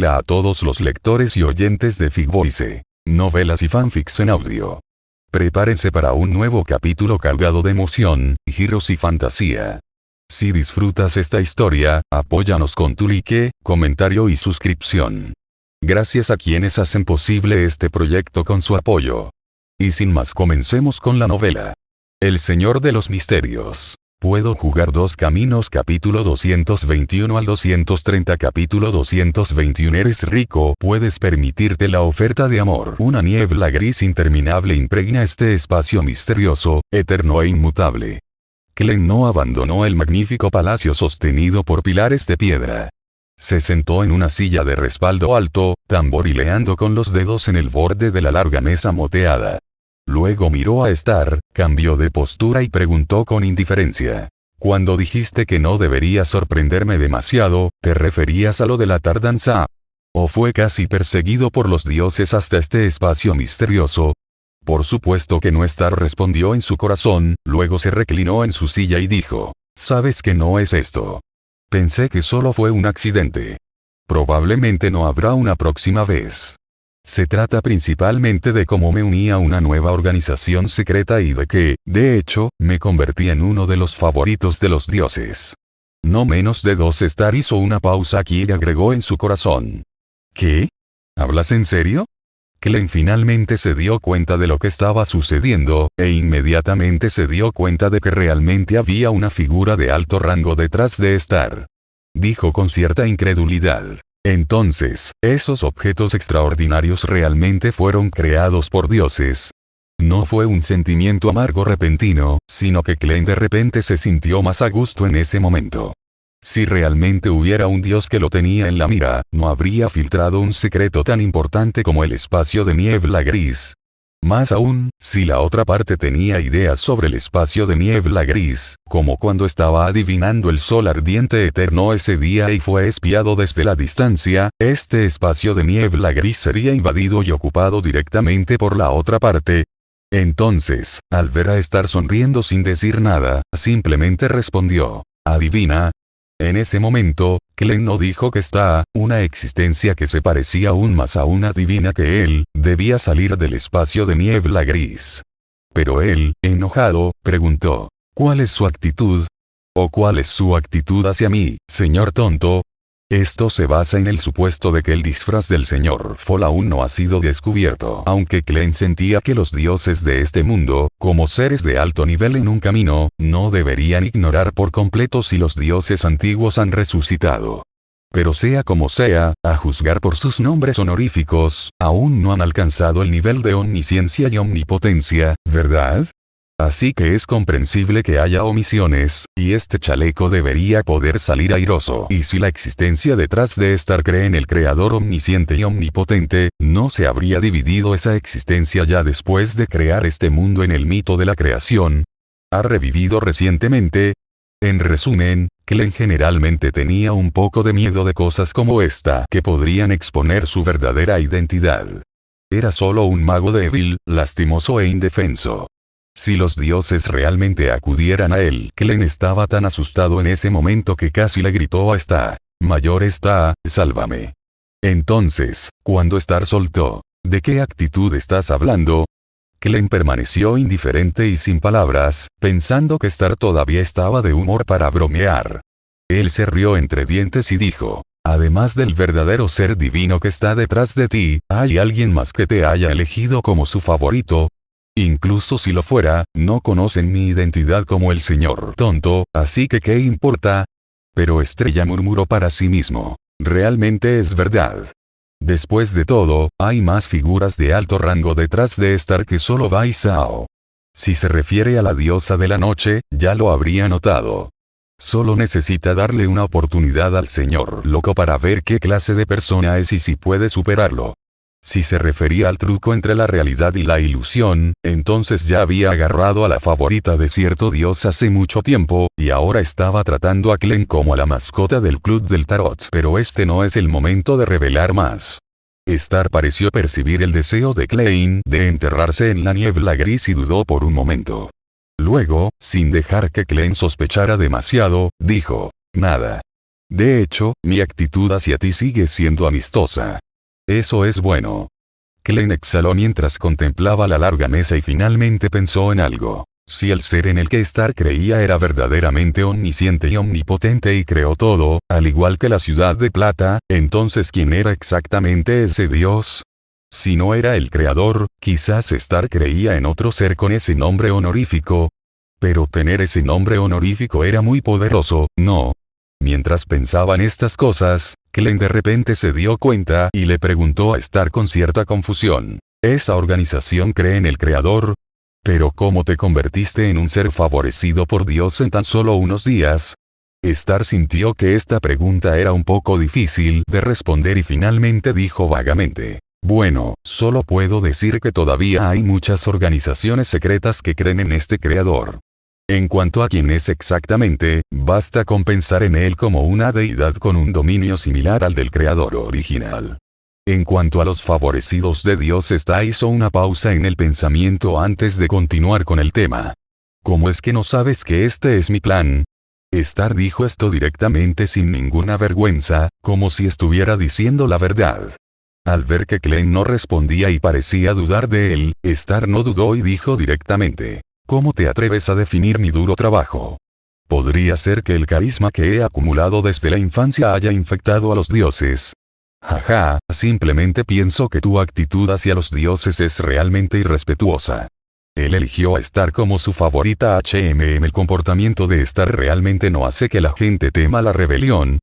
Hola a todos los lectores y oyentes de Figvoice, novelas y fanfics en audio. Prepárense para un nuevo capítulo cargado de emoción, giros y fantasía. Si disfrutas esta historia, apóyanos con tu like, comentario y suscripción. Gracias a quienes hacen posible este proyecto con su apoyo. Y sin más, comencemos con la novela. El Señor de los Misterios. Puedo jugar dos caminos, capítulo 221 al 230. Capítulo 221. Eres rico, puedes permitirte la oferta de amor. Una niebla gris interminable impregna este espacio misterioso, eterno e inmutable. Clem no abandonó el magnífico palacio sostenido por pilares de piedra. Se sentó en una silla de respaldo alto, tamborileando con los dedos en el borde de la larga mesa moteada. Luego miró a Star, cambió de postura y preguntó con indiferencia. Cuando dijiste que no debería sorprenderme demasiado, ¿te referías a lo de la tardanza? ¿O fue casi perseguido por los dioses hasta este espacio misterioso? Por supuesto que no. Star respondió en su corazón, luego se reclinó en su silla y dijo, ¿sabes que no es esto? Pensé que solo fue un accidente. Probablemente no habrá una próxima vez. Se trata principalmente de cómo me uní a una nueva organización secreta y de que, de hecho, me convertí en uno de los favoritos de los dioses. No menos de dos. Star hizo una pausa aquí y agregó en su corazón. ¿Qué? ¿Hablas en serio? Clem finalmente se dio cuenta de lo que estaba sucediendo, e inmediatamente se dio cuenta de que realmente había una figura de alto rango detrás de Star. Dijo con cierta incredulidad. Entonces, ¿esos objetos extraordinarios realmente fueron creados por dioses? No fue un sentimiento amargo repentino, sino que Clem de repente se sintió más a gusto en ese momento. Si realmente hubiera un dios que lo tenía en la mira, no habría filtrado un secreto tan importante como el espacio de niebla gris. Más aún, si la otra parte tenía ideas sobre el espacio de niebla gris, como cuando estaba adivinando el sol ardiente eterno ese día y fue espiado desde la distancia, este espacio de niebla gris sería invadido y ocupado directamente por la otra parte. Entonces, al ver a Star sonriendo sin decir nada, simplemente respondió, ¿adivina? En ese momento, Clem no dijo que una existencia que se parecía aún más a una divina que él, debía salir del espacio de niebla gris. Pero él, enojado, preguntó, ¿cuál es su actitud? ¿O cuál es su actitud hacia mí, señor tonto? Esto se basa en el supuesto de que el disfraz del señor Fall aún no ha sido descubierto. Aunque Clem sentía que los dioses de este mundo, como seres de alto nivel en un camino, no deberían ignorar por completo si los dioses antiguos han resucitado. Pero sea como sea, a juzgar por sus nombres honoríficos, aún no han alcanzado el nivel de omnisciencia y omnipotencia, ¿verdad? Así que es comprensible que haya omisiones, y este chaleco debería poder salir airoso. Y si la existencia detrás de Star cree en el creador omnisciente y omnipotente, ¿no se habría dividido esa existencia ya después de crear este mundo en el mito de la creación? ¿Ha revivido recientemente? En resumen, Clem generalmente tenía un poco de miedo de cosas como esta que podrían exponer su verdadera identidad. Era solo un mago débil, lastimoso e indefenso. Si los dioses realmente acudieran a él, Clem estaba tan asustado en ese momento que casi le gritó a Star, Mayor Star, sálvame. Entonces, cuando Star soltó, ¿de qué actitud estás hablando? Clem permaneció indiferente y sin palabras, pensando que Star todavía estaba de humor para bromear. Él se rió entre dientes y dijo, además del verdadero ser divino que está detrás de ti, ¿hay alguien más que te haya elegido como su favorito? Incluso si lo fuera, no conocen mi identidad como el señor tonto, así que ¿qué importa? Pero Estrella murmuró para sí mismo. Realmente es verdad. Después de todo, hay más figuras de alto rango detrás de Star que solo Bai Zhao. Si se refiere a la diosa de la noche, ya lo habría notado. Solo necesita darle una oportunidad al señor loco para ver qué clase de persona es y si puede superarlo. Si se refería al truco entre la realidad y la ilusión, entonces ya había agarrado a la favorita de cierto dios hace mucho tiempo, y ahora estaba tratando a Clem como a la mascota del club del tarot. Pero este no es el momento de revelar más. Star pareció percibir el deseo de Clem de enterrarse en la niebla gris y dudó por un momento. Luego, sin dejar que Clem sospechara demasiado, dijo, nada. De hecho, mi actitud hacia ti sigue siendo amistosa. Eso es bueno. Klein exhaló mientras contemplaba la larga mesa y finalmente pensó en algo. Si el ser en el que Star creía era verdaderamente omnisciente y omnipotente y creó todo, al igual que la ciudad de plata, entonces ¿quién era exactamente ese Dios? Si no era el creador, quizás Star creía en otro ser con ese nombre honorífico. Pero tener ese nombre honorífico era muy poderoso, ¿no? Mientras pensaba en estas cosas, Klein de repente se dio cuenta y le preguntó a Star con cierta confusión. ¿Esa organización cree en el creador? ¿Pero cómo te convertiste en un ser favorecido por Dios en tan solo unos días? Star sintió que esta pregunta era un poco difícil de responder y finalmente dijo vagamente. Bueno, solo puedo decir que todavía hay muchas organizaciones secretas que creen en este creador. En cuanto a quién es exactamente, basta con pensar en él como una deidad con un dominio similar al del creador original. En cuanto a los favorecidos de Dios, Star hizo una pausa en el pensamiento antes de continuar con el tema. ¿Cómo es que no sabes que este es mi plan? Star dijo esto directamente sin ninguna vergüenza, como si estuviera diciendo la verdad. Al ver que Klein no respondía y parecía dudar de él, Star no dudó y dijo directamente. ¿Cómo te atreves a definir mi duro trabajo? Podría ser que el carisma que he acumulado desde la infancia haya infectado a los dioses. Jaja, simplemente pienso que tu actitud hacia los dioses es realmente irrespetuosa. Él eligió a Star como su favorita. El comportamiento de Star realmente no hace que la gente tema la rebelión.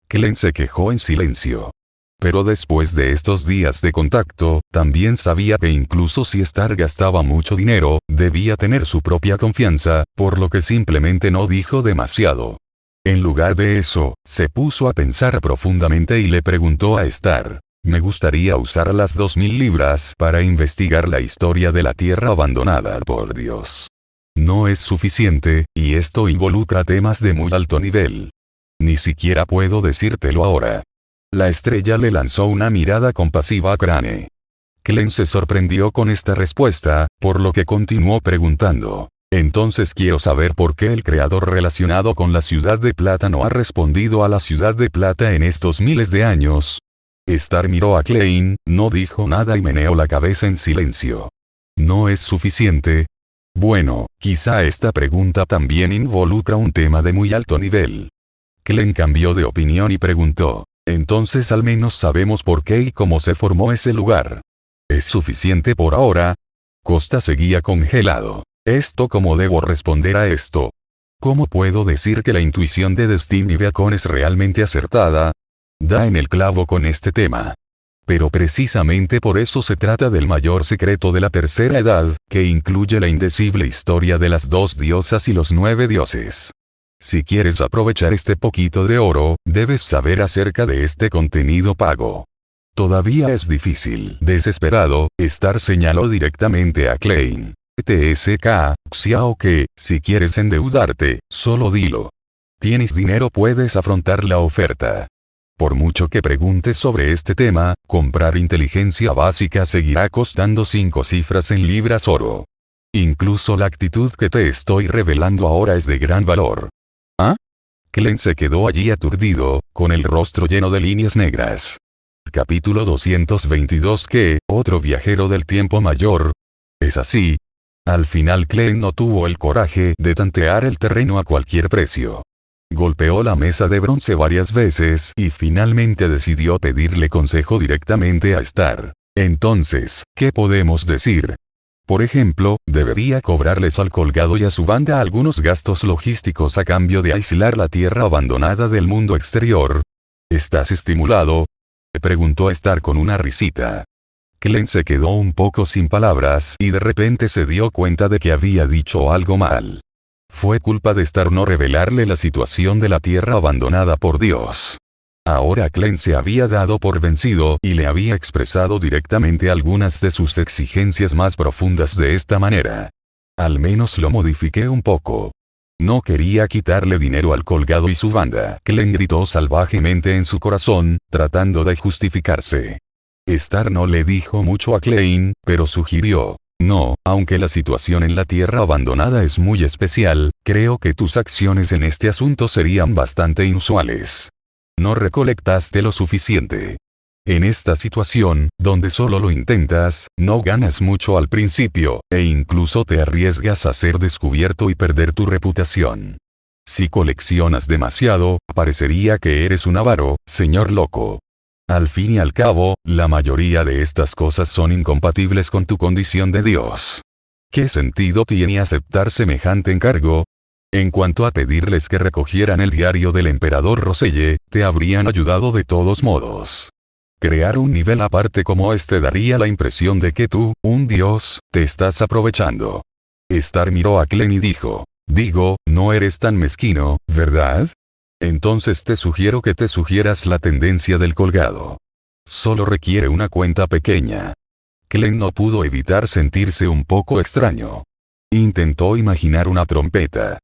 Klein se quejó en silencio. Pero después de estos días de contacto, también sabía que incluso si Star gastaba mucho dinero, debía tener su propia confianza, por lo que simplemente no dijo demasiado. En lugar de eso, se puso a pensar profundamente y le preguntó a Star. Me gustaría usar las 2000 libras para investigar la historia de la Tierra abandonada por Dios. No es suficiente, y esto involucra temas de muy alto nivel. Ni siquiera puedo decírtelo ahora. La estrella le lanzó una mirada compasiva a Crane. Klein se sorprendió con esta respuesta, por lo que continuó preguntando. Entonces quiero saber por qué el creador relacionado con la ciudad de plata no ha respondido a la ciudad de plata en estos miles de años. Star miró a Klein, no dijo nada y meneó la cabeza en silencio. ¿No es suficiente? Bueno, quizá esta pregunta también involucra un tema de muy alto nivel. Klein cambió de opinión y preguntó. Entonces al menos sabemos por qué y cómo se formó ese lugar. ¿Es suficiente por ahora? Costa seguía congelado. ¿Cómo debo responder a esto? ¿Cómo puedo decir que la intuición de Destiny Beacon es realmente acertada? Da en el clavo con este tema. Pero precisamente por eso se trata del mayor secreto de la tercera edad, que incluye la indecible historia de las 2 diosas y los 9 dioses. Si quieres aprovechar este poquito de oro, debes saber acerca de este contenido pago. Todavía es difícil. Desesperado, Star señaló directamente a Klein. TSK, Xiao que, si quieres endeudarte, solo dilo. Tienes dinero, puedes afrontar la oferta. Por mucho que preguntes sobre este tema, comprar inteligencia básica seguirá costando 5 cifras en libras oro. Incluso la actitud que te estoy revelando ahora es de gran valor. ¿Ah? Klein se quedó allí aturdido, con el rostro lleno de líneas negras. Capítulo 222. ¿Qué? ¿Otro viajero del tiempo mayor? ¿Es así? Al final Klein no tuvo el coraje de tantear el terreno a cualquier precio. Golpeó la mesa de bronce varias veces y finalmente decidió pedirle consejo directamente a Star. Entonces, ¿qué podemos decir? Por ejemplo, debería cobrarles al colgado y a su banda algunos gastos logísticos a cambio de aislar la tierra abandonada del mundo exterior. ¿Estás estimulado? Le preguntó Star con una risita. Klein se quedó un poco sin palabras y de repente se dio cuenta de que había dicho algo mal. Fue culpa de Star no revelarle la situación de la tierra abandonada por Dios. Ahora Klein se había dado por vencido y le había expresado directamente algunas de sus exigencias más profundas de esta manera. Al menos lo modifiqué un poco. No quería quitarle dinero al colgado y su banda. Klein gritó salvajemente en su corazón, tratando de justificarse. Star no le dijo mucho a Klein, pero sugirió. No, aunque la situación en la tierra abandonada es muy especial, creo que tus acciones en este asunto serían bastante inusuales. no recolectaste lo suficiente. En esta situación, donde solo lo intentas, no ganas mucho al principio, e incluso te arriesgas a ser descubierto y perder tu reputación. Si coleccionas demasiado, parecería que eres un avaro, señor loco. Al fin y al cabo, la mayoría de estas cosas son incompatibles con tu condición de Dios. ¿Qué sentido tiene aceptar semejante encargo? En cuanto a pedirles que recogieran el diario del emperador Roselle, te habrían ayudado de todos modos. Crear un nivel aparte como este daría la impresión de que tú, un dios, te estás aprovechando. Star miró a Klein y dijo, digo, no eres tan mezquino, ¿verdad? Entonces te sugiero que te sugieras la tendencia del colgado. Solo requiere una cuenta pequeña. Klein no pudo evitar sentirse un poco extraño. Intentó imaginar una trompeta.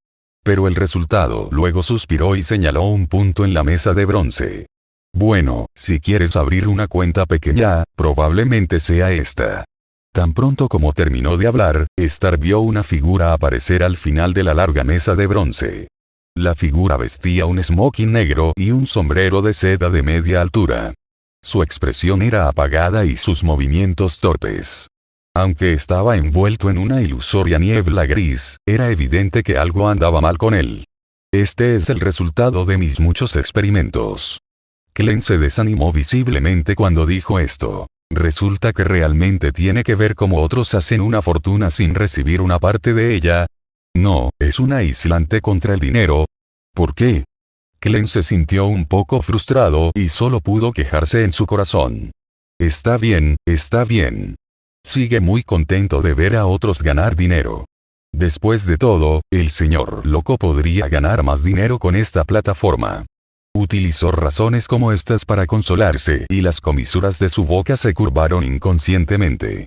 Pero el resultado, luego suspiró y señaló un punto en la mesa de bronce. Bueno, si quieres abrir una cuenta pequeña, probablemente sea esta. Tan pronto como terminó de hablar, Star vio una figura aparecer al final de la larga mesa de bronce. La figura vestía un smoking negro y un sombrero de seda de media altura. Su expresión era apagada y sus movimientos torpes. Aunque estaba envuelto en una ilusoria niebla gris, era evidente que algo andaba mal con él. Este es el resultado de mis muchos experimentos. Klein se desanimó visiblemente cuando dijo esto. ¿Resulta que realmente tiene que ver cómo otros hacen una fortuna sin recibir una parte de ella? No, es un aislante contra el dinero. ¿Por qué? Klein se sintió un poco frustrado y solo pudo quejarse en su corazón. Está bien, está bien. Sigue muy contento de ver a otros ganar dinero. Después de todo, el señor loco podría ganar más dinero con esta plataforma. Utilizó razones como estas para consolarse y las comisuras de su boca se curvaron inconscientemente.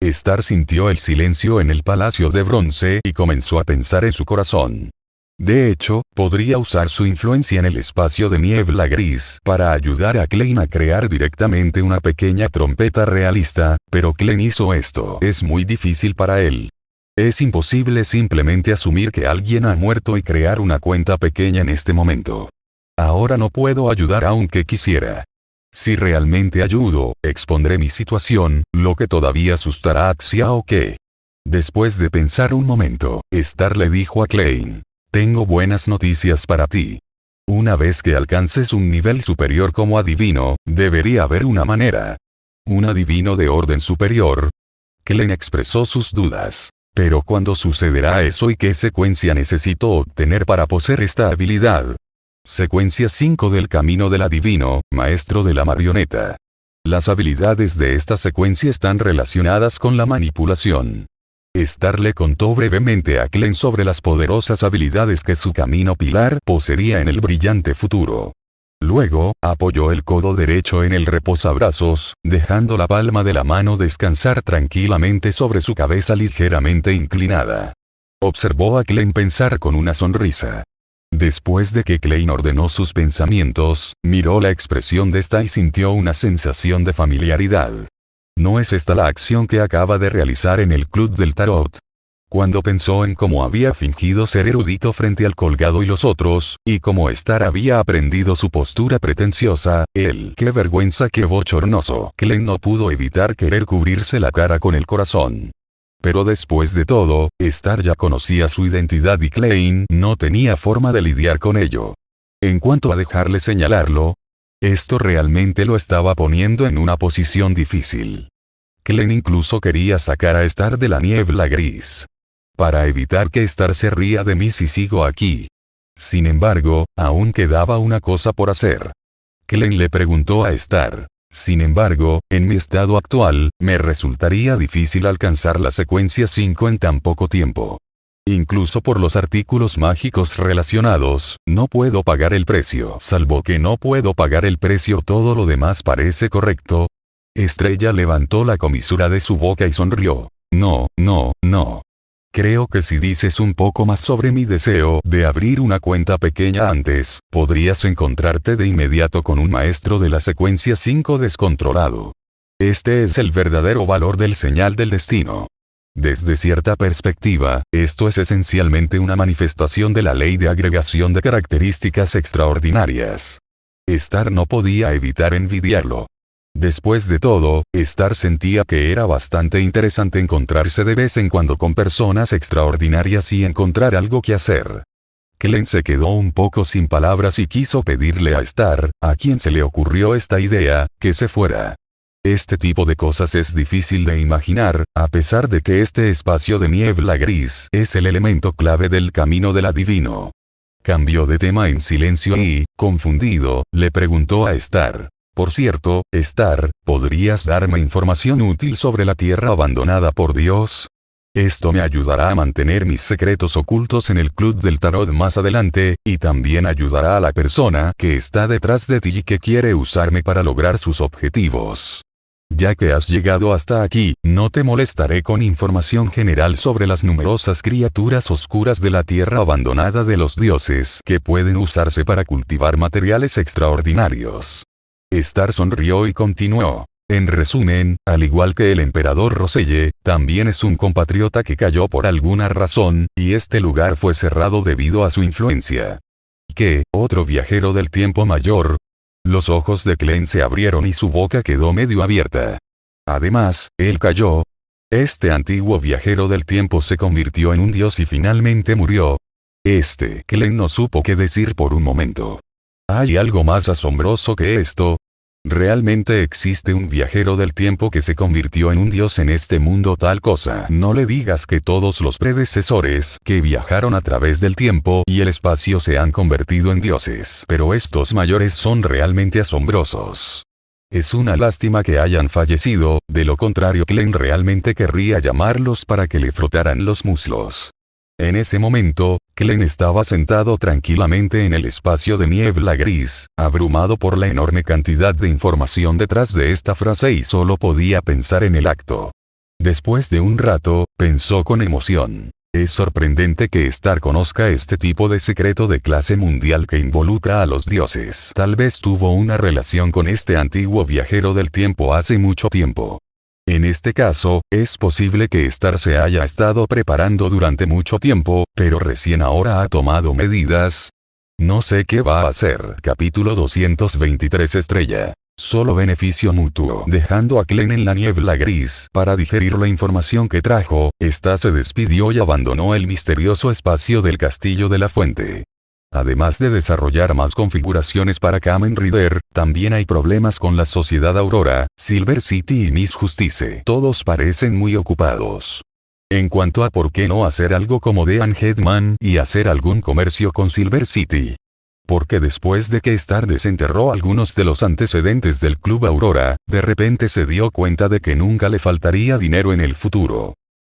Star sintió el silencio en el palacio de bronce y comenzó a pensar en su corazón. De hecho, podría usar su influencia en el espacio de niebla gris para ayudar a Klein a crear directamente una pequeña trompeta realista, pero Klein hizo esto. Es muy difícil para él. Es imposible simplemente asumir que alguien ha muerto y crear una cuenta pequeña en este momento. Ahora no puedo ayudar aunque quisiera. Si realmente ayudo, expondré mi situación, lo que todavía asustará a Xiao Ke. Después de pensar un momento, Star le dijo a Klein. Tengo buenas noticias para ti. Una vez que alcances un nivel superior como adivino, debería haber una manera. ¿Un adivino de orden superior? Klein expresó sus dudas. Pero ¿cuándo sucederá eso y qué secuencia necesito obtener para poseer esta habilidad? Secuencia 5 del camino del adivino, maestro de la marioneta. Las habilidades de esta secuencia están relacionadas con la manipulación. Star le contó brevemente a Klein sobre las poderosas habilidades que su camino pilar poseería en el brillante futuro. Luego, apoyó el codo derecho en el reposabrazos, dejando la palma de la mano descansar tranquilamente sobre su cabeza ligeramente inclinada. Observó a Klein pensar con una sonrisa. Después de que Klein ordenó sus pensamientos, miró la expresión de esta y sintió una sensación de familiaridad. ¿No es esta la acción que acaba de realizar en el Club del Tarot? Cuando pensó en cómo había fingido ser erudito frente al colgado y los otros, y cómo Star había aprendido su postura pretenciosa, ¡qué vergüenza, qué bochornoso! Klein no pudo evitar querer cubrirse la cara con el corazón. Pero después de todo, Star ya conocía su identidad y Klein no tenía forma de lidiar con ello. En cuanto a dejarle señalarlo, esto realmente lo estaba poniendo en una posición difícil. Klein incluso quería sacar a Star de la niebla gris. Para evitar que Star se ría de mí si sigo aquí. Sin embargo, aún quedaba una cosa por hacer. Klein le preguntó a Star. Sin embargo, en mi estado actual, me resultaría difícil alcanzar la secuencia 5 en tan poco tiempo. Incluso por los artículos mágicos relacionados, no puedo pagar el precio. Salvo que no puedo pagar el precio, todo lo demás parece correcto. Estrella levantó la comisura de su boca y sonrió. No, no, no. Creo que si dices un poco más sobre mi deseo de abrir una cuenta pequeña antes, podrías encontrarte de inmediato con un maestro de la secuencia 5 descontrolado. Este es el verdadero valor del señal del destino. Desde cierta perspectiva, esto es esencialmente una manifestación de la ley de agregación de características extraordinarias. Star no podía evitar envidiarlo. Después de todo, Star sentía que era bastante interesante encontrarse de vez en cuando con personas extraordinarias y encontrar algo que hacer. Glenn se quedó un poco sin palabras y quiso pedirle a Star, a quien se le ocurrió esta idea, que se fuera. Este tipo de cosas es difícil de imaginar, a pesar de que este espacio de niebla gris es el elemento clave del camino del adivino. Cambió de tema en silencio y, confundido, le preguntó a Star. Por cierto, Star, ¿podrías darme información útil sobre la tierra abandonada por Dios? Esto me ayudará a mantener mis secretos ocultos en el club del tarot más adelante, y también ayudará a la persona que está detrás de ti y que quiere usarme para lograr sus objetivos. Ya que has llegado hasta aquí, no te molestaré con información general sobre las numerosas criaturas oscuras de la tierra abandonada de los dioses que pueden usarse para cultivar materiales extraordinarios. Star sonrió y continuó. En resumen, al igual que el emperador Roselle, también es un compatriota que cayó por alguna razón, y este lugar fue cerrado debido a su influencia. ¿Qué, otro viajero del tiempo mayor? Los ojos de Glenn se abrieron y su boca quedó medio abierta. Además, él cayó. Este antiguo viajero del tiempo se convirtió en un dios y finalmente murió. Glenn no supo qué decir por un momento. ¿Hay algo más asombroso que esto? ¿Realmente existe un viajero del tiempo que se convirtió en un dios en este mundo? Tal cosa. No le digas que todos los predecesores que viajaron a través del tiempo y el espacio se han convertido en dioses. Pero estos mayores son realmente asombrosos. Es una lástima que hayan fallecido, de lo contrario Glenn realmente querría llamarlos para que le frotaran los muslos. En ese momento, Glenn estaba sentado tranquilamente en el espacio de niebla gris, abrumado por la enorme cantidad de información detrás de esta frase y solo podía pensar en el acto. Después de un rato, pensó con emoción. Es sorprendente que Star conozca este tipo de secreto de clase mundial que involucra a los dioses. Tal vez tuvo una relación con este antiguo viajero del tiempo hace mucho tiempo. En este caso, es posible que Star se haya estado preparando durante mucho tiempo, pero recién ahora ha tomado medidas. No sé qué va a hacer. Capítulo 223 Estrella. Solo beneficio mutuo. Dejando a Glenn en la niebla gris para digerir la información que trajo, esta se despidió y abandonó el misterioso espacio del castillo de la fuente. Además de desarrollar más configuraciones para Kamen Rider, también hay problemas con la Sociedad Aurora, Silver City y Miss Justice. Todos parecen muy ocupados. En cuanto a por qué no hacer algo como Dean Headman y hacer algún comercio con Silver City. Porque después de que Star desenterró algunos de los antecedentes del Club Aurora, de repente se dio cuenta de que nunca le faltaría dinero en el futuro.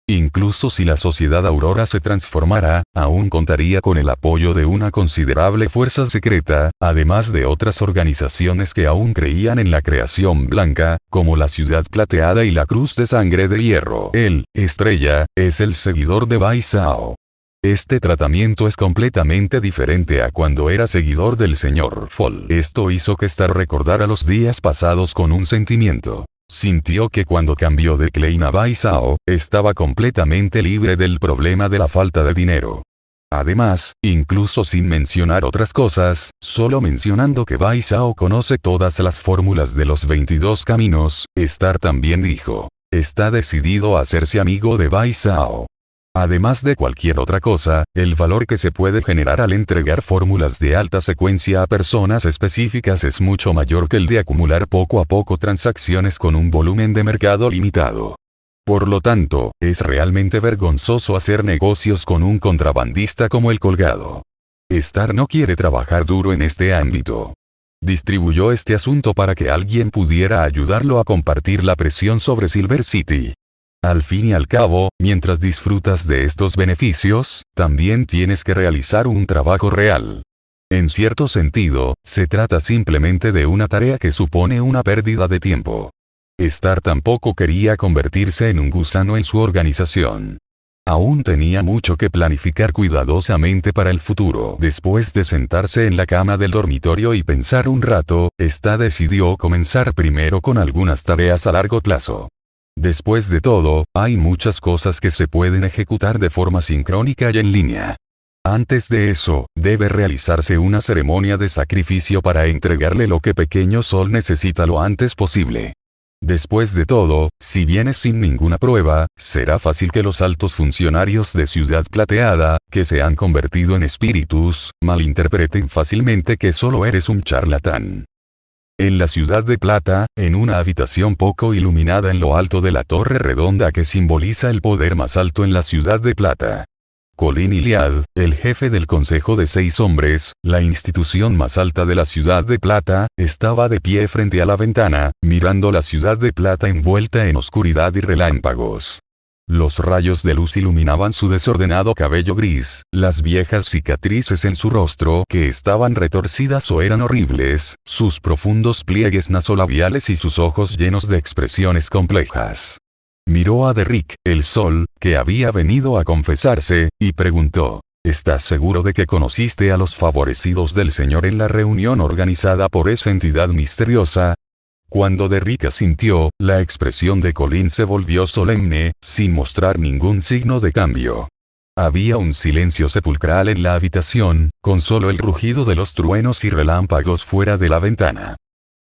Incluso si la Sociedad Aurora se transformara, aún contaría con el apoyo de una considerable fuerza secreta, además de otras organizaciones que aún creían en la creación blanca, como la Ciudad Plateada y la Cruz de Sangre de Hierro. Él, Estrella, es el seguidor de Bai Zhao. Este tratamiento es completamente diferente a cuando era seguidor del Sr. Fall. Esto hizo que Star recordara los días pasados con un sentimiento. Sintió que cuando cambió de Klein a Bai Zhao, estaba completamente libre del problema de la falta de dinero. Además, incluso sin mencionar otras cosas, solo mencionando que Bai Zhao conoce todas las fórmulas de los 22 caminos, Star también dijo, está decidido a hacerse amigo de Bai Zhao. Además de cualquier otra cosa, el valor que se puede generar al entregar fórmulas de alta secuencia a personas específicas es mucho mayor que el de acumular poco a poco transacciones con un volumen de mercado limitado. Por lo tanto, es realmente vergonzoso hacer negocios con un contrabandista como el Colgado. Star no quiere trabajar duro en este ámbito. Distribuyó este asunto para que alguien pudiera ayudarlo a compartir la presión sobre Silver City. Al fin y al cabo, mientras disfrutas de estos beneficios, también tienes que realizar un trabajo real. En cierto sentido, se trata simplemente de una tarea que supone una pérdida de tiempo. Star tampoco quería convertirse en un gusano en su organización. Aún tenía mucho que planificar cuidadosamente para el futuro. Después de sentarse en la cama del dormitorio y pensar un rato, Star decidió comenzar primero con algunas tareas a largo plazo. Después de todo, hay muchas cosas que se pueden ejecutar de forma sincrónica y en línea. Antes de eso, debe realizarse una ceremonia de sacrificio para entregarle lo que Pequeño Sol necesita lo antes posible. Después de todo, si vienes sin ninguna prueba, será fácil que los altos funcionarios de Ciudad Plateada, que se han convertido en espíritus, malinterpreten fácilmente que solo eres un charlatán. En la Ciudad de Plata, en una habitación poco iluminada en lo alto de la torre redonda que simboliza el poder más alto en la Ciudad de Plata, Colin Iliad, el jefe del Consejo de 6 Hombres, la institución más alta de la Ciudad de Plata, estaba de pie frente a la ventana, mirando la Ciudad de Plata envuelta en oscuridad y relámpagos. Los rayos de luz iluminaban su desordenado cabello gris, las viejas cicatrices en su rostro que estaban retorcidas o eran horribles, sus profundos pliegues nasolabiales y sus ojos llenos de expresiones complejas. Miró a Derrick, el Sol, que había venido a confesarse, y preguntó: ¿Estás seguro de que conociste a los favorecidos del Señor en la reunión organizada por esa entidad misteriosa? Cuando Derrick asintió, la expresión de Colin se volvió solemne, sin mostrar ningún signo de cambio. Había un silencio sepulcral en la habitación, con solo el rugido de los truenos y relámpagos fuera de la ventana.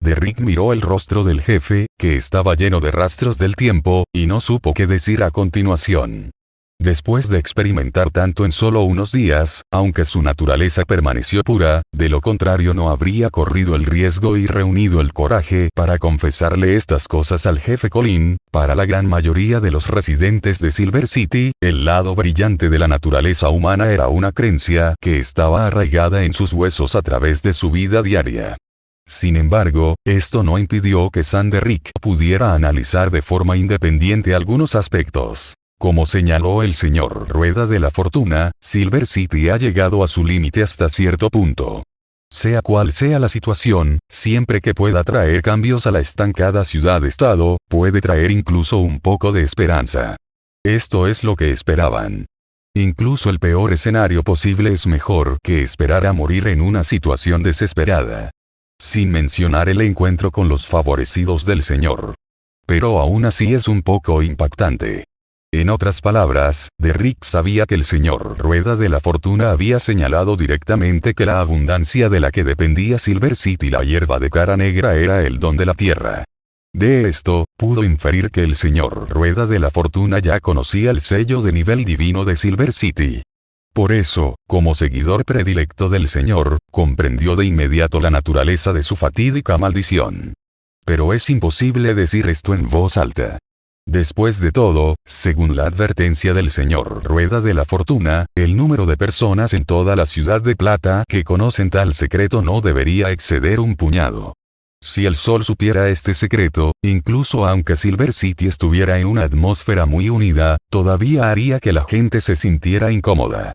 Derrick miró el rostro del jefe, que estaba lleno de rastros del tiempo, y no supo qué decir a continuación. Después de experimentar tanto en solo unos días, aunque su naturaleza permaneció pura, de lo contrario no habría corrido el riesgo y reunido el coraje para confesarle estas cosas al jefe Colin. Para la gran mayoría de los residentes de Silver City, el lado brillante de la naturaleza humana era una creencia que estaba arraigada en sus huesos a través de su vida diaria. Sin embargo, esto no impidió que Sam Derrick pudiera analizar de forma independiente algunos aspectos. Como señaló el señor Rueda de la Fortuna, Silver City ha llegado a su límite hasta cierto punto. Sea cual sea la situación, siempre que pueda traer cambios a la estancada ciudad-estado, puede traer incluso un poco de esperanza. Esto es lo que esperaban. Incluso el peor escenario posible es mejor que esperar a morir en una situación desesperada. Sin mencionar el encuentro con los favorecidos del Señor. Pero aún así es un poco impactante. En otras palabras, Derrick sabía que el señor Rueda de la Fortuna había señalado directamente que la abundancia de la que dependía Silver City, la hierba de cara negra, era el don de la tierra. De esto, pudo inferir que el señor Rueda de la Fortuna ya conocía el sello de nivel divino de Silver City. Por eso, como seguidor predilecto del Señor, comprendió de inmediato la naturaleza de su fatídica maldición. Pero es imposible decir esto en voz alta. Después de todo, según la advertencia del señor Rueda de la Fortuna, el número de personas en toda la Ciudad de Plata que conocen tal secreto no debería exceder un puñado. Si el Sol supiera este secreto, incluso aunque Silver City estuviera en una atmósfera muy unida, todavía haría que la gente se sintiera incómoda.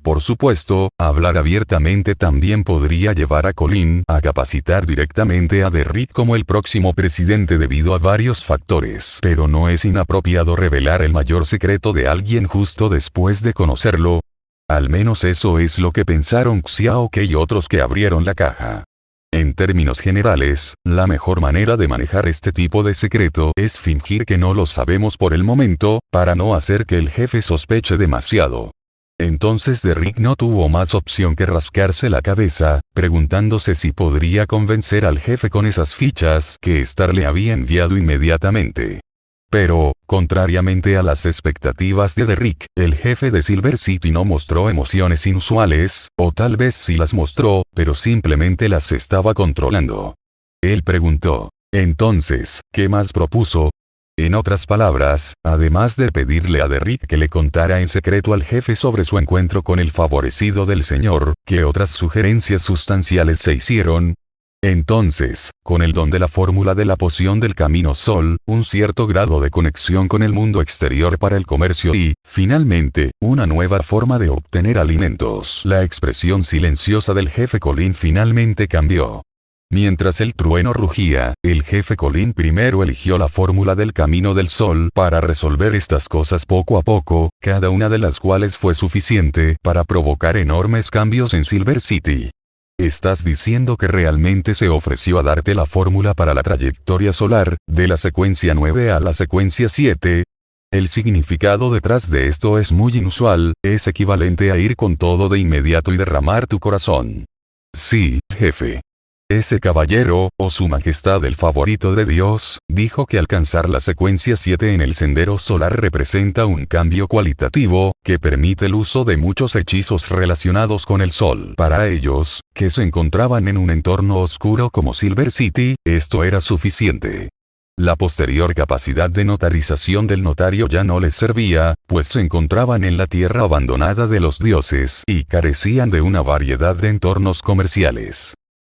Por supuesto, hablar abiertamente también podría llevar a Colin a capacitar directamente a Derrick como el próximo presidente debido a varios factores. Pero no es inapropiado revelar el mayor secreto de alguien justo después de conocerlo. Al menos eso es lo que pensaron Xiaoke y otros que abrieron la caja. En términos generales, la mejor manera de manejar este tipo de secreto es fingir que no lo sabemos por el momento, para no hacer que el jefe sospeche demasiado. Entonces Derrick no tuvo más opción que rascarse la cabeza, preguntándose si podría convencer al jefe con esas fichas que Star le había enviado inmediatamente. Pero, contrariamente a las expectativas de Derrick, el jefe de Silver City no mostró emociones inusuales, o tal vez sí las mostró, pero simplemente las estaba controlando. Él preguntó: entonces, ¿qué más propuso? En otras palabras, además de pedirle a Derrick que le contara en secreto al jefe sobre su encuentro con el favorecido del señor, ¿qué otras sugerencias sustanciales se hicieron? Entonces, con el don de la fórmula de la poción del Camino Sol, un cierto grado de conexión con el mundo exterior para el comercio y, finalmente, una nueva forma de obtener alimentos. La expresión silenciosa del jefe Colin finalmente cambió. Mientras el trueno rugía, el jefe Colin primero eligió la fórmula del Camino del Sol para resolver estas cosas poco a poco, cada una de las cuales fue suficiente para provocar enormes cambios en Silver City. ¿Estás diciendo que realmente se ofreció a darte la fórmula para la trayectoria solar, de la secuencia 9 a la secuencia 7? El significado detrás de esto es muy inusual, es equivalente a ir con todo de inmediato y derramar tu corazón. Sí, jefe. Ese caballero, o su majestad el favorito de Dios, dijo que alcanzar la secuencia 7 en el sendero solar representa un cambio cualitativo, que permite el uso de muchos hechizos relacionados con el sol. Para ellos, que se encontraban en un entorno oscuro como Silver City, esto era suficiente. La posterior capacidad de notarización del notario ya no les servía, pues se encontraban en la tierra abandonada de los dioses y carecían de una variedad de entornos comerciales.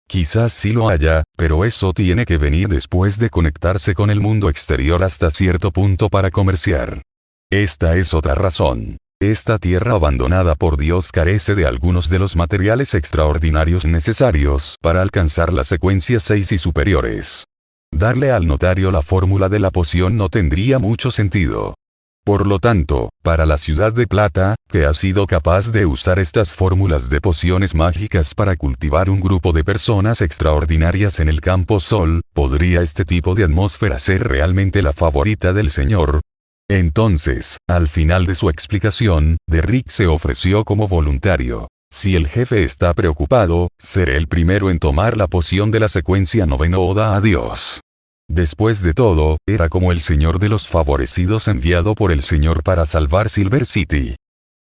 Quizás sí lo haya, pero eso tiene que venir después de conectarse con el mundo exterior hasta cierto punto para comerciar. Esta es otra razón. Esta tierra abandonada por Dios carece de algunos de los materiales extraordinarios necesarios para alcanzar las secuencias 6 y superiores. Darle al notario la fórmula de la poción no tendría mucho sentido. Por lo tanto, para la ciudad de Plata, que ha sido capaz de usar estas fórmulas de pociones mágicas para cultivar un grupo de personas extraordinarias en el campo Sol, ¿podría este tipo de atmósfera ser realmente la favorita del señor? Entonces, al final de su explicación, Derrick se ofreció como voluntario. Si el jefe está preocupado, seré el primero en tomar la poción de la secuencia 9 Oda a Dios. Después de todo, era como el señor de los favorecidos enviado por el señor para salvar Silver City.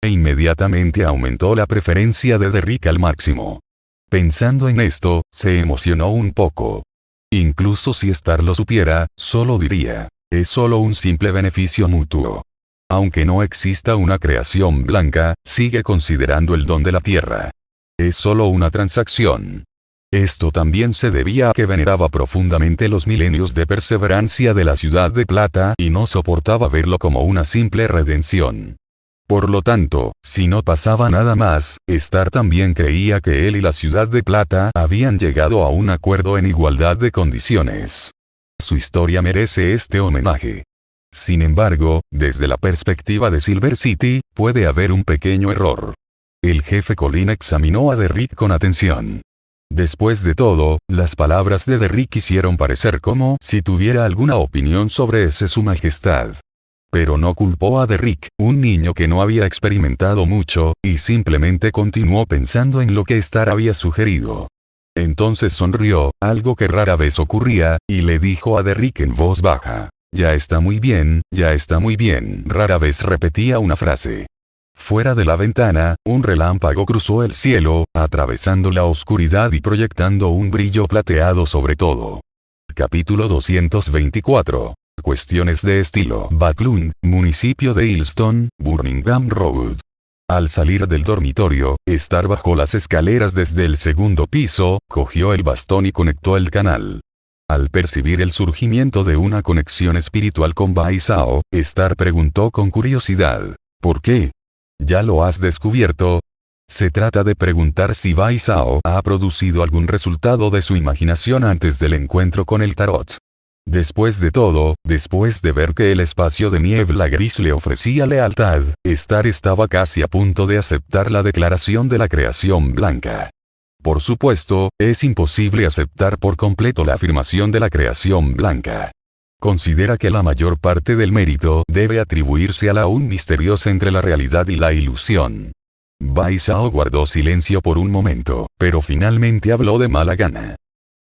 E inmediatamente aumentó la preferencia de Derrick al máximo. Pensando en esto, se emocionó un poco. Incluso si Star lo supiera, solo diría, es solo un simple beneficio mutuo. Aunque no exista una creación blanca, sigue considerando el don de la tierra. Es solo una transacción. Esto también se debía a que veneraba profundamente los milenios de perseverancia de la ciudad de Plata y no soportaba verlo como una simple redención. Por lo tanto, si no pasaba nada más, Star también creía que él y la ciudad de Plata habían llegado a un acuerdo en igualdad de condiciones. Su historia merece este homenaje. Sin embargo, desde la perspectiva de Silver City, puede haber un pequeño error. El jefe Colin examinó a Derrick con atención. Después de todo, las palabras de Derrick hicieron parecer como si tuviera alguna opinión sobre ese su majestad. Pero no culpó a Derrick, un niño que no había experimentado mucho, y simplemente continuó pensando en lo que Star había sugerido. Entonces sonrió, algo que rara vez ocurría, y le dijo a Derrick en voz baja. Ya está muy bien, ya está muy bien. Rara vez repetía una frase. Fuera de la ventana, un relámpago cruzó el cielo, atravesando la oscuridad y proyectando un brillo plateado sobre todo. Capítulo 224. Cuestiones de estilo. Backlund, municipio de Hillston, Birmingham Road. Al salir del dormitorio, Star bajó las escaleras desde el segundo piso, cogió el bastón y conectó el canal. Al percibir el surgimiento de una conexión espiritual con Bai Zhao, Star preguntó con curiosidad. ¿Por qué? ¿Ya lo has descubierto? Se trata de preguntar si Bai Zhao ha producido algún resultado de su imaginación antes del encuentro con el tarot. Después de todo, después de ver que el espacio de niebla gris le ofrecía lealtad, Star estaba casi a punto de aceptar la declaración de la creación blanca. Por supuesto, es imposible aceptar por completo la afirmación de la creación blanca. Considera que la mayor parte del mérito debe atribuirse a la aún misteriosa entre la realidad y la ilusión. Bai Zhao guardó silencio por un momento, pero finalmente habló de mala gana.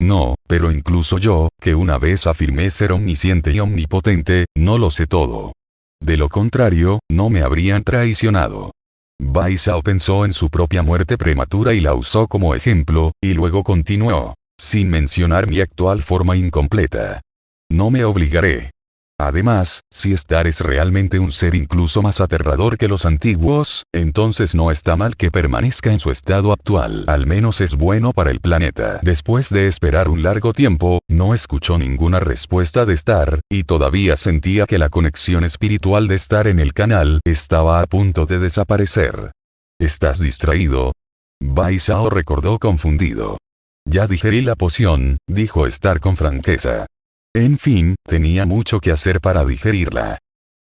No, pero incluso yo, que una vez afirmé ser omnisciente y omnipotente, no lo sé todo. De lo contrario, no me habrían traicionado. Bai Zhao pensó en su propia muerte prematura y la usó como ejemplo, y luego continuó, sin mencionar mi actual forma incompleta. No me obligaré. Además, si Star es realmente un ser incluso más aterrador que los antiguos, entonces no está mal que permanezca en su estado actual. Al menos es bueno para el planeta. Después de esperar un largo tiempo, no escuchó ninguna respuesta de Star, y todavía sentía que la conexión espiritual de Star en el canal estaba a punto de desaparecer. ¿Estás distraído? Bai Zhao recordó confundido. Ya digerí la poción, dijo Star con franqueza. En fin, tenía mucho que hacer para digerirla.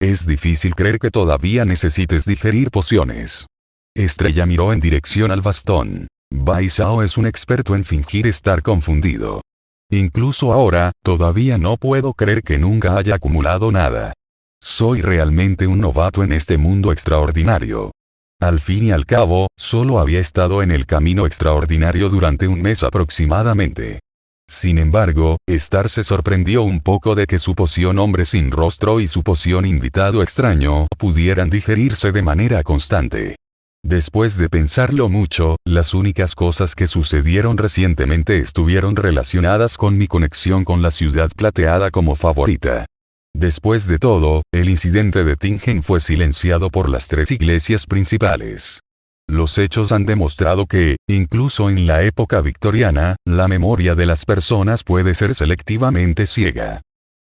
Es difícil creer que todavía necesites digerir pociones. Estrella miró en dirección al bastón. Bai Zhao es un experto en fingir estar confundido. Incluso ahora, todavía no puedo creer que nunca haya acumulado nada. Soy realmente un novato en este mundo extraordinario. Al fin y al cabo, solo había estado en el camino extraordinario durante un mes aproximadamente. Sin embargo, Star se sorprendió un poco de que su poción hombre sin rostro y su poción invitado extraño pudieran digerirse de manera constante. Después de pensarlo mucho, las únicas cosas que sucedieron recientemente estuvieron relacionadas con mi conexión con la ciudad plateada como favorita. Después de todo, el incidente de Tingen fue silenciado por las 3 iglesias principales. Los hechos han demostrado que, incluso en la época victoriana, la memoria de las personas puede ser selectivamente ciega.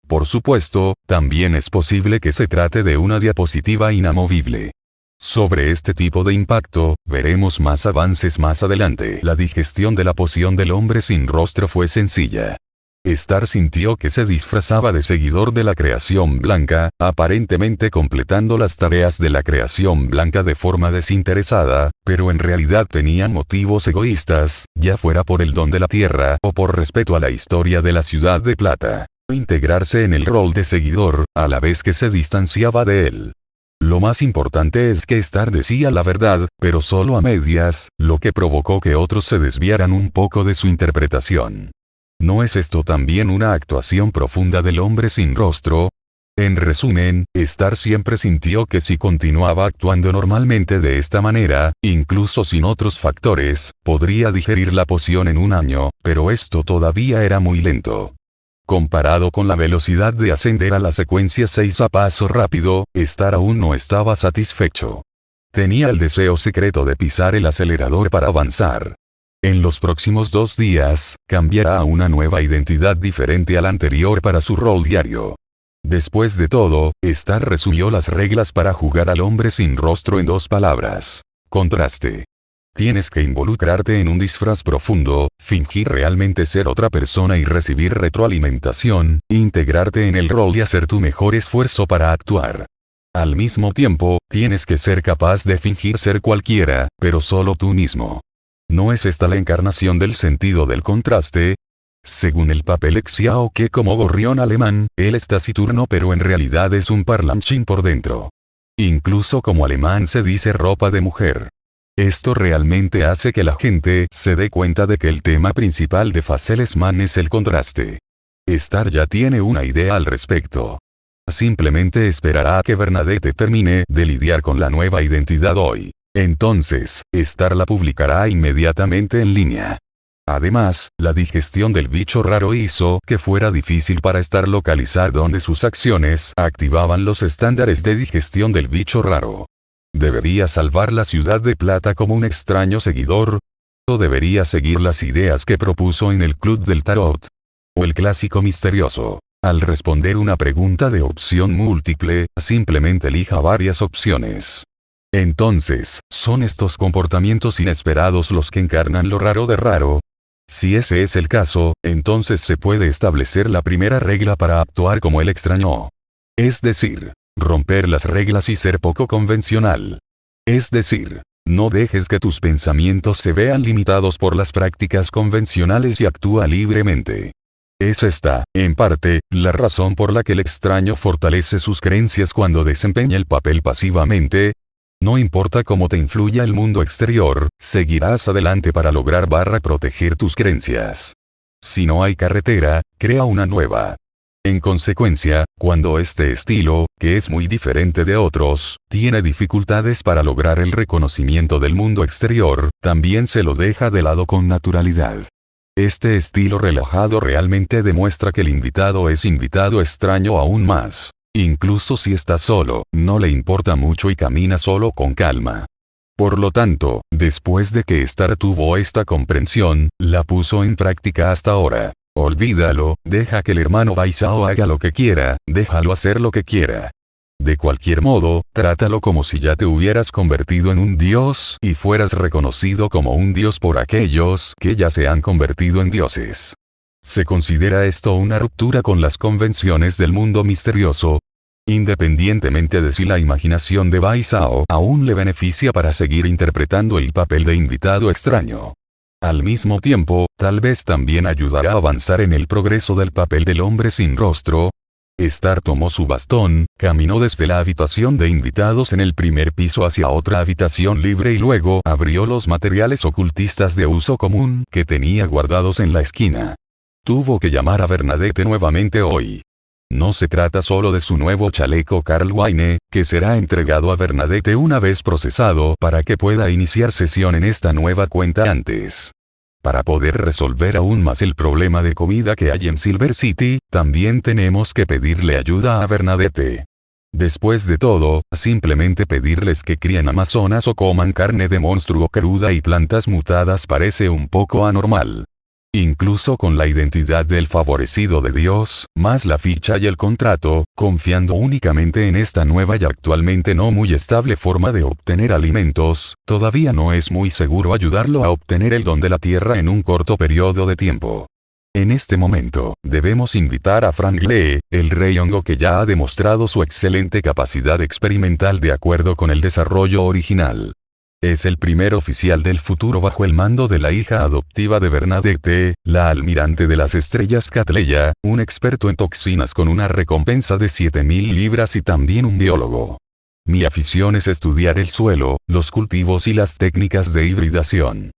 Por supuesto, también es posible que se trate de una diapositiva inamovible. Sobre este tipo de impacto, veremos más avances más adelante. La digestión de la poción del hombre sin rostro fue sencilla. Star sintió que se disfrazaba de seguidor de la creación blanca, aparentemente completando las tareas de la creación blanca de forma desinteresada, pero en realidad tenían motivos egoístas, ya fuera por el don de la tierra o por respeto a la historia de la ciudad de plata. Integrarse en el rol de seguidor, a la vez que se distanciaba de él. Lo más importante es que Star decía la verdad, pero solo a medias, lo que provocó que otros se desviaran un poco de su interpretación. ¿No es esto también una actuación profunda del hombre sin rostro? En resumen, Star siempre sintió que si continuaba actuando normalmente de esta manera, incluso sin otros factores, podría digerir la poción en un año, pero esto todavía era muy lento. Comparado con la velocidad de ascender a la secuencia 6 a paso rápido, Star aún no estaba satisfecho. Tenía el deseo secreto de pisar el acelerador para avanzar. En los próximos 2 días, cambiará a una nueva identidad diferente a la anterior para su rol diario. Después de todo, Star resumió las reglas para jugar al hombre sin rostro en 2 palabras. Contraste. Tienes que involucrarte en un disfraz profundo, fingir realmente ser otra persona y recibir retroalimentación, integrarte en el rol y hacer tu mejor esfuerzo para actuar. Al mismo tiempo, tienes que ser capaz de fingir ser cualquiera, pero solo tú mismo. ¿No es esta la encarnación del sentido del contraste? Según el papel Xiao que como gorrión alemán, él es taciturno pero en realidad es un parlanchín por dentro. Incluso como alemán se dice ropa de mujer. Esto realmente hace que la gente se dé cuenta de que el tema principal de Fazelsman es el contraste. Star ya tiene una idea al respecto. Simplemente esperará a que Bernadette termine de lidiar con la nueva identidad hoy. Entonces, Star la publicará inmediatamente en línea. Además, la digestión del bicho raro hizo que fuera difícil para Star localizar dónde sus acciones activaban los estándares de digestión del bicho raro. ¿Debería salvar la ciudad de plata como un extraño seguidor? ¿O debería seguir las ideas que propuso en el Club del Tarot? ¿O el clásico misterioso? Al responder una pregunta de opción múltiple, simplemente elija varias opciones. Entonces, ¿son estos comportamientos inesperados los que encarnan lo raro de raro? Si ese es el caso, entonces se puede establecer la primera regla para actuar como el extraño. Es decir, romper las reglas y ser poco convencional. Es decir, no dejes que tus pensamientos se vean limitados por las prácticas convencionales y actúa libremente. Es esta, en parte, la razón por la que el extraño fortalece sus creencias cuando desempeña el papel pasivamente. No importa cómo te influya el mundo exterior, seguirás adelante para lograr proteger tus creencias. Si no hay carretera, crea una nueva. En consecuencia, cuando este estilo, que es muy diferente de otros, tiene dificultades para lograr el reconocimiento del mundo exterior, también se lo deja de lado con naturalidad. Este estilo relajado realmente demuestra que el invitado es invitado extraño aún más. Incluso si está solo, no le importa mucho y camina solo con calma. Por lo tanto, después de que Star tuvo esta comprensión, la puso en práctica hasta ahora. Olvídalo, deja que el hermano Baisao haga lo que quiera, déjalo hacer lo que quiera. De cualquier modo, trátalo como si ya te hubieras convertido en un dios y fueras reconocido como un dios por aquellos que ya se han convertido en dioses. ¿Se considera esto una ruptura con las convenciones del mundo misterioso? Independientemente de si la imaginación de Baisao aún le beneficia para seguir interpretando el papel de invitado extraño. Al mismo tiempo, tal vez también ayudará a avanzar en el progreso del papel del hombre sin rostro. Star tomó su bastón, caminó desde la habitación de invitados en el primer piso hacia otra habitación libre y luego abrió los materiales ocultistas de uso común que tenía guardados en la esquina. Tuvo que llamar a Bernadette nuevamente hoy. No se trata solo de su nuevo chaleco Carl Wayne, que será entregado a Bernadette una vez procesado para que pueda iniciar sesión en esta nueva cuenta antes. Para poder resolver aún más el problema de comida que hay en Silver City, también tenemos que pedirle ayuda a Bernadette. Después de todo, simplemente pedirles que críen amazonas o coman carne de monstruo cruda y plantas mutadas parece un poco anormal. Incluso con la identidad del favorecido de Dios, más la ficha y el contrato, confiando únicamente en esta nueva y actualmente no muy estable forma de obtener alimentos, todavía no es muy seguro ayudarlo a obtener el don de la tierra en un corto periodo de tiempo. En este momento, debemos invitar a Frank Lee, el rey hongo que ya ha demostrado su excelente capacidad experimental de acuerdo con el desarrollo original. Es el primer oficial del futuro bajo el mando de la hija adoptiva de Bernadette, la almirante de las estrellas Catleya, un experto en toxinas con una recompensa de 7.000 libras y también un biólogo. Mi afición es estudiar el suelo, los cultivos y las técnicas de hibridación.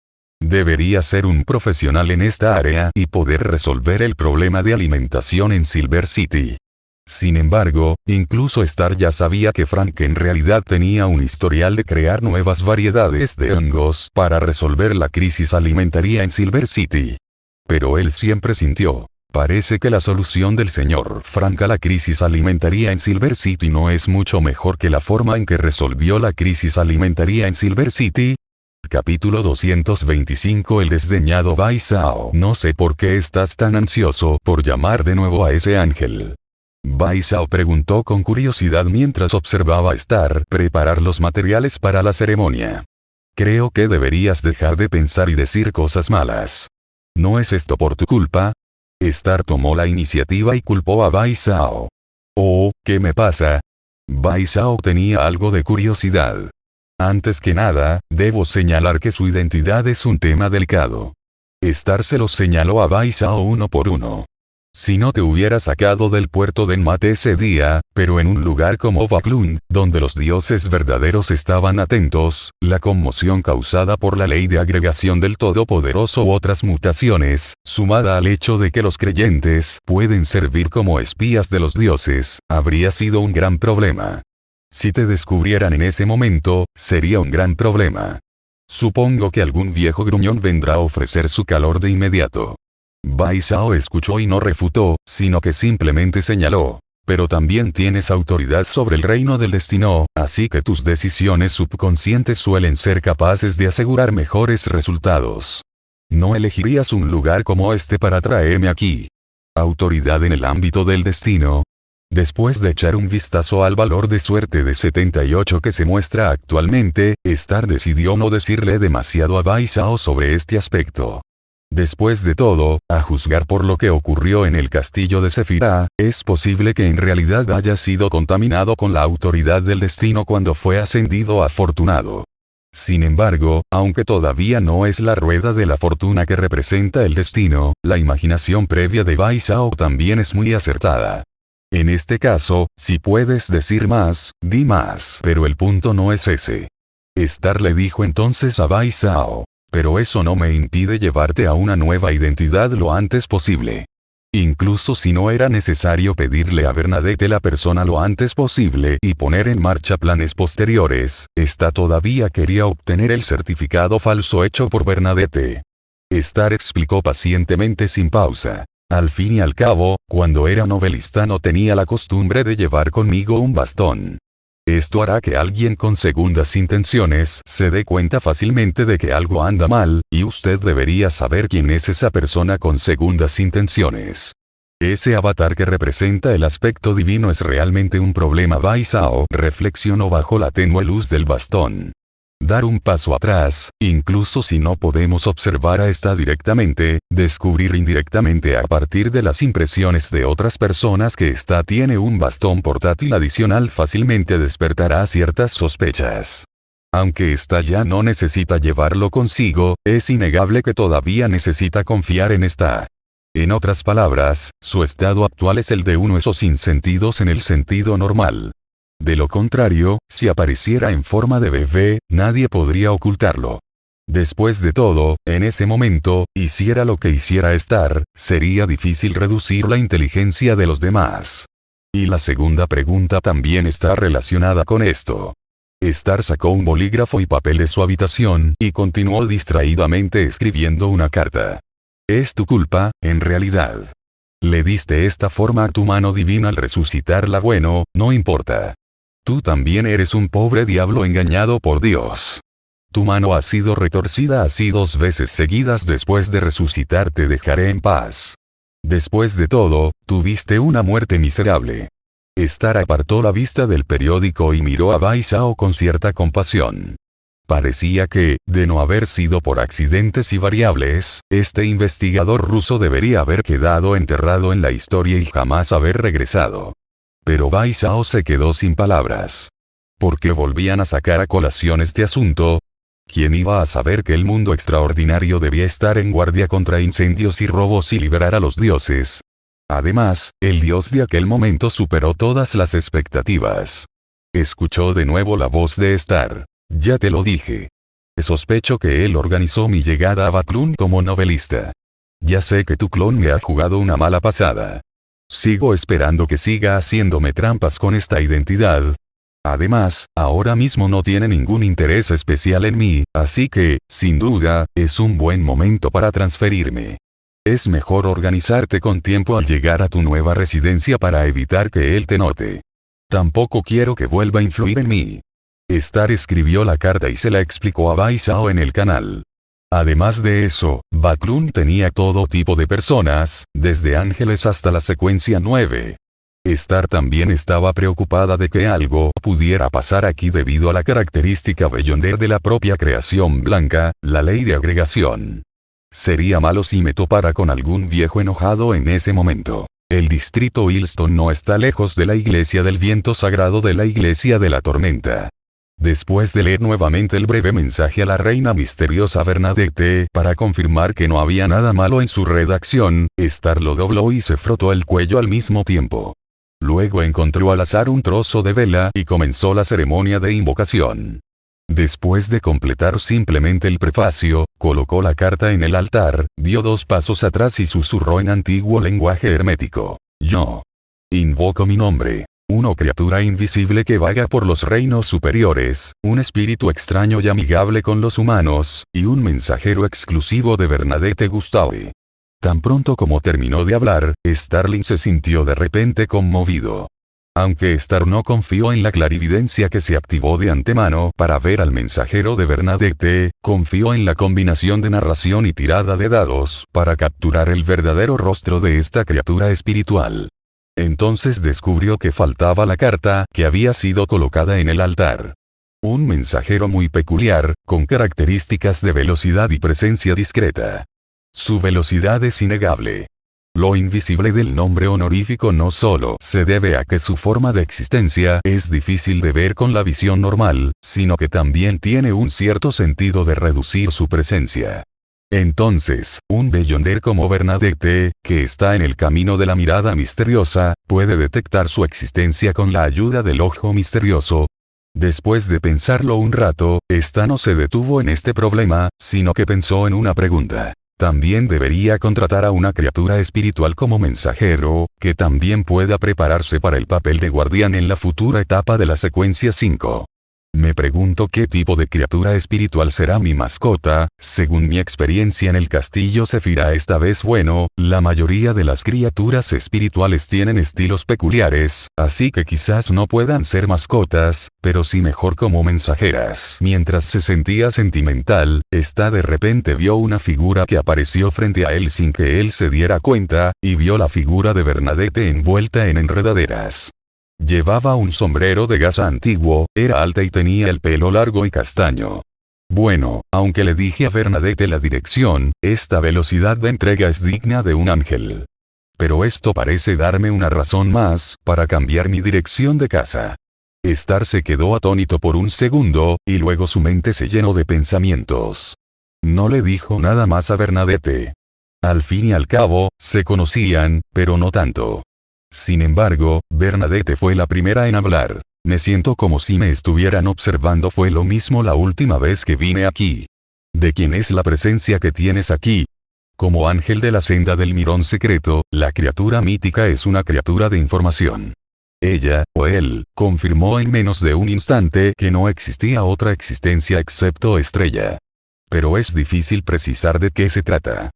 Debería ser un profesional en esta área y poder resolver el problema de alimentación en Silver City. Sin embargo, incluso Star ya sabía que Frank en realidad tenía un historial de crear nuevas variedades de hongos para resolver la crisis alimentaria en Silver City. Pero él siempre sintió, parece que la solución del señor Frank a la crisis alimentaria en Silver City no es mucho mejor que la forma en que resolvió la crisis alimentaria en Silver City. Capítulo 225. El desdeñado Bai Zhao. No sé por qué estás tan ansioso por llamar de nuevo a ese ángel. Bai Zhao preguntó con curiosidad mientras observaba a Star preparar los materiales para la ceremonia. Creo que deberías dejar de pensar y decir cosas malas. ¿No es esto por tu culpa? Star tomó la iniciativa y culpó a Bai Zhao. Oh, ¿qué me pasa? Bai Zhao tenía algo de curiosidad. Antes que nada, debo señalar que su identidad es un tema delicado. Star se lo señaló a Bai Zhao uno por uno. Si no te hubiera sacado del puerto de Enmate ese día, pero en un lugar como Vaklund, donde los dioses verdaderos estaban atentos, la conmoción causada por la ley de agregación del Todopoderoso u otras mutaciones, sumada al hecho de que los creyentes pueden servir como espías de los dioses, habría sido un gran problema. Si te descubrieran en ese momento, sería un gran problema. Supongo que algún viejo gruñón vendrá a ofrecer su calor de inmediato. Bai Zhao escuchó y no refutó, sino que simplemente señaló. Pero también tienes autoridad sobre el reino del destino, así que tus decisiones subconscientes suelen ser capaces de asegurar mejores resultados. No elegirías un lugar como este para traerme aquí. Autoridad en el ámbito del destino. Después de echar un vistazo al valor de suerte de 78 que se muestra actualmente, Star decidió no decirle demasiado a Bai Zhao sobre este aspecto. Después de todo, a juzgar por lo que ocurrió en el castillo de Sefirah, es posible que en realidad haya sido contaminado con la autoridad del destino cuando fue ascendido a afortunado. Sin embargo, aunque todavía no es la rueda de la fortuna que representa el destino, la imaginación previa de Bai Zhao también es muy acertada. En este caso, si puedes decir más, di más. Pero el punto no es ese. Star le dijo entonces a Bai Zhao. Pero eso no me impide llevarte a una nueva identidad lo antes posible. Incluso si no era necesario pedirle a Bernadette la persona lo antes posible y poner en marcha planes posteriores, esta todavía quería obtener el certificado falso hecho por Bernadette. Star explicó pacientemente sin pausa. Al fin y al cabo, cuando era novelista no tenía la costumbre de llevar conmigo un bastón. Esto hará que alguien con segundas intenciones se dé cuenta fácilmente de que algo anda mal, y usted debería saber quién es esa persona con segundas intenciones. Ese avatar que representa el aspecto divino es realmente un problema. Bai Zhao reflexionó bajo la tenue luz del bastón. Dar un paso atrás, incluso si no podemos observar a esta directamente, descubrir indirectamente a partir de las impresiones de otras personas que ésta tiene un bastón portátil adicional fácilmente despertará ciertas sospechas. Aunque ésta ya no necesita llevarlo consigo, es innegable que todavía necesita confiar en esta. En otras palabras, su estado actual es el de uno de esos sinsentidos en el sentido normal. De lo contrario, si apareciera en forma de bebé, nadie podría ocultarlo. Después de todo, en ese momento, hiciera lo que hiciera estar, sería difícil reducir la inteligencia de los demás. Y la segunda pregunta también está relacionada con esto. Star sacó un bolígrafo y papel de su habitación, y continuó distraídamente escribiendo una carta. Es tu culpa, en realidad. Le diste esta forma a tu mano divina al resucitarla. Bueno, no importa. Tú también eres un pobre diablo engañado por Dios. Tu mano ha sido retorcida así 2 veces seguidas. Después de resucitar te dejaré en paz. Después de todo, tuviste una muerte miserable. Star apartó la vista del periódico y miró a Bai Zhao con cierta compasión. Parecía que, de no haber sido por accidentes y variables, este investigador ruso debería haber quedado enterrado en la historia y jamás haber regresado. Pero Bai Zhao se quedó sin palabras. ¿Por qué volvían a sacar a colación este asunto? ¿Quién iba a saber que el mundo extraordinario debía estar en guardia contra incendios y robos y liberar a los dioses? Además, el dios de aquel momento superó todas las expectativas. Escuchó de nuevo la voz de Star. Ya te lo dije. Sospecho que él organizó mi llegada a Baclún como novelista. Ya sé que tu clon me ha jugado una mala pasada. Sigo esperando que siga haciéndome trampas con esta identidad. Además, ahora mismo no tiene ningún interés especial en mí, así que, sin duda, es un buen momento para transferirme. Es mejor organizarte con tiempo al llegar a tu nueva residencia para evitar que él te note. Tampoco quiero que vuelva a influir en mí. Star escribió la carta y se la explicó a Bai Zhao en el canal. Además de eso, Baclún tenía todo tipo de personas, desde ángeles hasta la secuencia 9. Star también estaba preocupada de que algo pudiera pasar aquí debido a la característica Beyonder de la propia creación blanca, la ley de agregación. Sería malo si me topara con algún viejo enojado en ese momento. El distrito Hillstone no está lejos de la iglesia del viento sagrado de la iglesia de la tormenta. Después de leer nuevamente el breve mensaje a la reina misteriosa Bernadette para confirmar que no había nada malo en su redacción, Star lo dobló y se frotó el cuello al mismo tiempo. Luego encontró al azar un trozo de vela y comenzó la ceremonia de invocación. Después de completar simplemente el prefacio, colocó la carta en el altar, dio 2 pasos atrás y susurró en antiguo lenguaje hermético. Yo invoco mi nombre. Una criatura invisible que vaga por los reinos superiores, un espíritu extraño y amigable con los humanos, y un mensajero exclusivo de Bernadette Gustave. Tan pronto como terminó de hablar, Starling se sintió de repente conmovido. Aunque Star no confió en la clarividencia que se activó de antemano para ver al mensajero de Bernadette, confió en la combinación de narración y tirada de dados para capturar el verdadero rostro de esta criatura espiritual. Entonces descubrió que faltaba la carta que había sido colocada en el altar. Un mensajero muy peculiar, con características de velocidad y presencia discreta. Su velocidad es innegable. Lo invisible del nombre honorífico no solo se debe a que su forma de existencia es difícil de ver con la visión normal, sino que también tiene un cierto sentido de reducir su presencia. Entonces, un Beyonder como Bernadette, que está en el camino de la mirada misteriosa, puede detectar su existencia con la ayuda del ojo misterioso. Después de pensarlo un rato, esta no se detuvo en este problema, sino que pensó en una pregunta. También debería contratar a una criatura espiritual como mensajero, que también pueda prepararse para el papel de guardián en la futura etapa de la secuencia 5. Me pregunto qué tipo de criatura espiritual será mi mascota. Según mi experiencia en el castillo Zefira esta vez la mayoría de las criaturas espirituales tienen estilos peculiares, así que quizás no puedan ser mascotas, pero sí mejor como mensajeras. Mientras se sentía sentimental, de repente vio una figura que apareció frente a él sin que él se diera cuenta, y vio la figura de Bernadette envuelta en enredaderas. Llevaba un sombrero de gasa antiguo, era alta y tenía el pelo largo y castaño. Bueno, aunque le dije a Bernadette la dirección, esta velocidad de entrega es digna de un ángel. Pero esto parece darme una razón más para cambiar mi dirección de casa. Star se quedó atónito por un segundo, y luego su mente se llenó de pensamientos. No le dijo nada más a Bernadette. Al fin y al cabo, se conocían, pero no tanto. Sin embargo, Bernadette fue la primera en hablar. Me siento como si me estuvieran observando. Fue lo mismo la última vez que vine aquí. ¿De quién es la presencia que tienes aquí? Como ángel de la senda del mirón secreto, la criatura mítica es una criatura de información. Ella, o él, confirmó en menos de un instante que no existía otra existencia excepto Estrella. Pero es difícil precisar de qué se trata.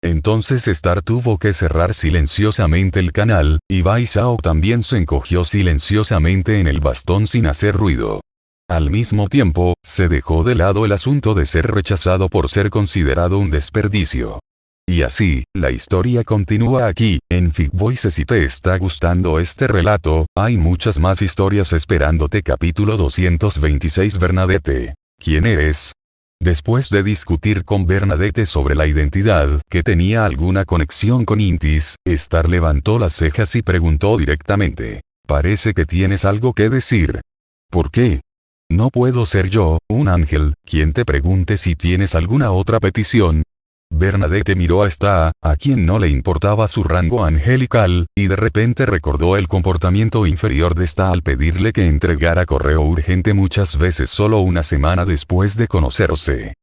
Entonces Star tuvo que cerrar silenciosamente el canal, y Bai Zhao también se encogió silenciosamente en el bastón sin hacer ruido. Al mismo tiempo, se dejó de lado el asunto de ser rechazado por ser considerado un desperdicio. Y así, la historia continúa aquí, en Fig Voice. Si te está gustando este relato, hay muchas más historias esperándote. Capítulo 226. Bernadette. ¿Quién eres? Después de discutir con Bernadette sobre la identidad, que tenía alguna conexión con Intis, Star levantó las cejas y preguntó directamente. Parece que tienes algo que decir. ¿Por qué? No puedo ser yo, un ángel, quien te pregunte si tienes alguna otra petición. Bernadette miró a Star, a quien no le importaba su rango angelical, y de repente recordó el comportamiento inferior de Star al pedirle que entregara correo urgente muchas veces solo una semana después de conocerse.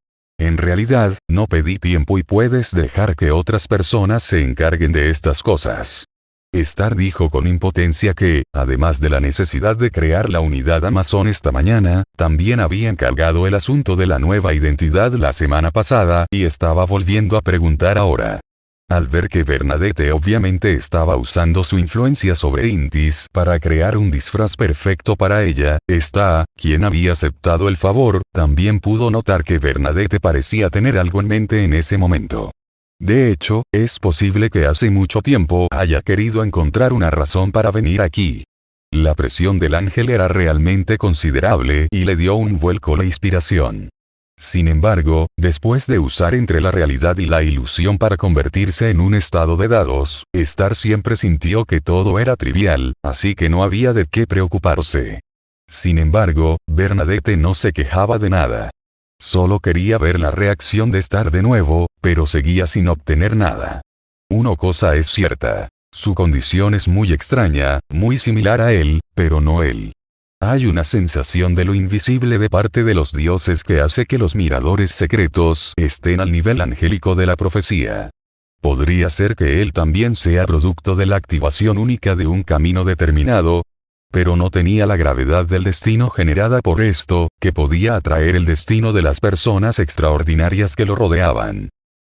En realidad, no pedí tiempo y puedes dejar que otras personas se encarguen de estas cosas. Star dijo con impotencia que, además de la necesidad de crear la unidad Amazon esta mañana, también había encargado el asunto de la nueva identidad la semana pasada y estaba volviendo a preguntar ahora. Al ver que Bernadette obviamente estaba usando su influencia sobre Intis para crear un disfraz perfecto para ella, Star, quien había aceptado el favor, también pudo notar que Bernadette parecía tener algo en mente en ese momento. De hecho, es posible que hace mucho tiempo haya querido encontrar una razón para venir aquí. La presión del ángel era realmente considerable y le dio un vuelco la inspiración. Sin embargo, después de usar entre la realidad y la ilusión para convertirse en un estado de dados, Star siempre sintió que todo era trivial, así que no había de qué preocuparse. Sin embargo, Bernadette no se quejaba de nada. Solo quería ver la reacción de Star de nuevo, pero seguía sin obtener nada. Una cosa es cierta. Su condición es muy extraña, muy similar a él, pero no él. Hay una sensación de lo invisible de parte de los dioses que hace que los miradores secretos estén al nivel angélico de la profecía. Podría ser que él también sea producto de la activación única de un camino determinado, pero no tenía la gravedad del destino generada por esto, que podía atraer el destino de las personas extraordinarias que lo rodeaban.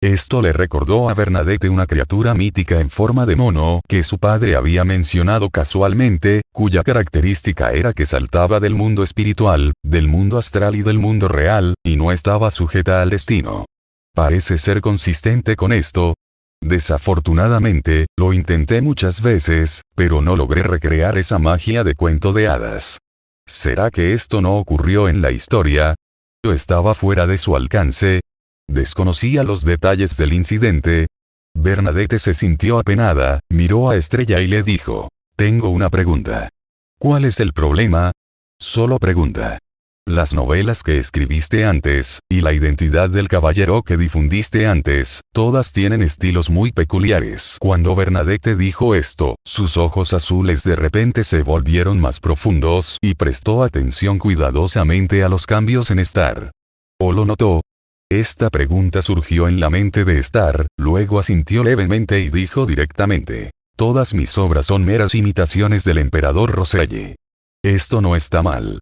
Esto le recordó a Bernadette una criatura mítica en forma de mono que su padre había mencionado casualmente, cuya característica era que saltaba del mundo espiritual, del mundo astral y del mundo real, y no estaba sujeta al destino. Parece ser consistente con esto. Desafortunadamente, lo intenté muchas veces, pero no logré recrear esa magia de cuento de hadas. ¿Será que esto no ocurrió en la historia? ¿O estaba fuera de su alcance? ¿Desconocía los detalles del incidente? Bernadette se sintió apenada, miró a Estrella y le dijo, tengo una pregunta. ¿Cuál es el problema? Solo pregunta. Las novelas que escribiste antes, y la identidad del caballero que difundiste antes, todas tienen estilos muy peculiares. Cuando Bernadette dijo esto, sus ojos azules de repente se volvieron más profundos y prestó atención cuidadosamente a los cambios en Star. ¿O lo notó? Esta pregunta surgió en la mente de Star, luego asintió levemente y dijo directamente, todas mis obras son meras imitaciones del emperador Roselle. Esto no está mal.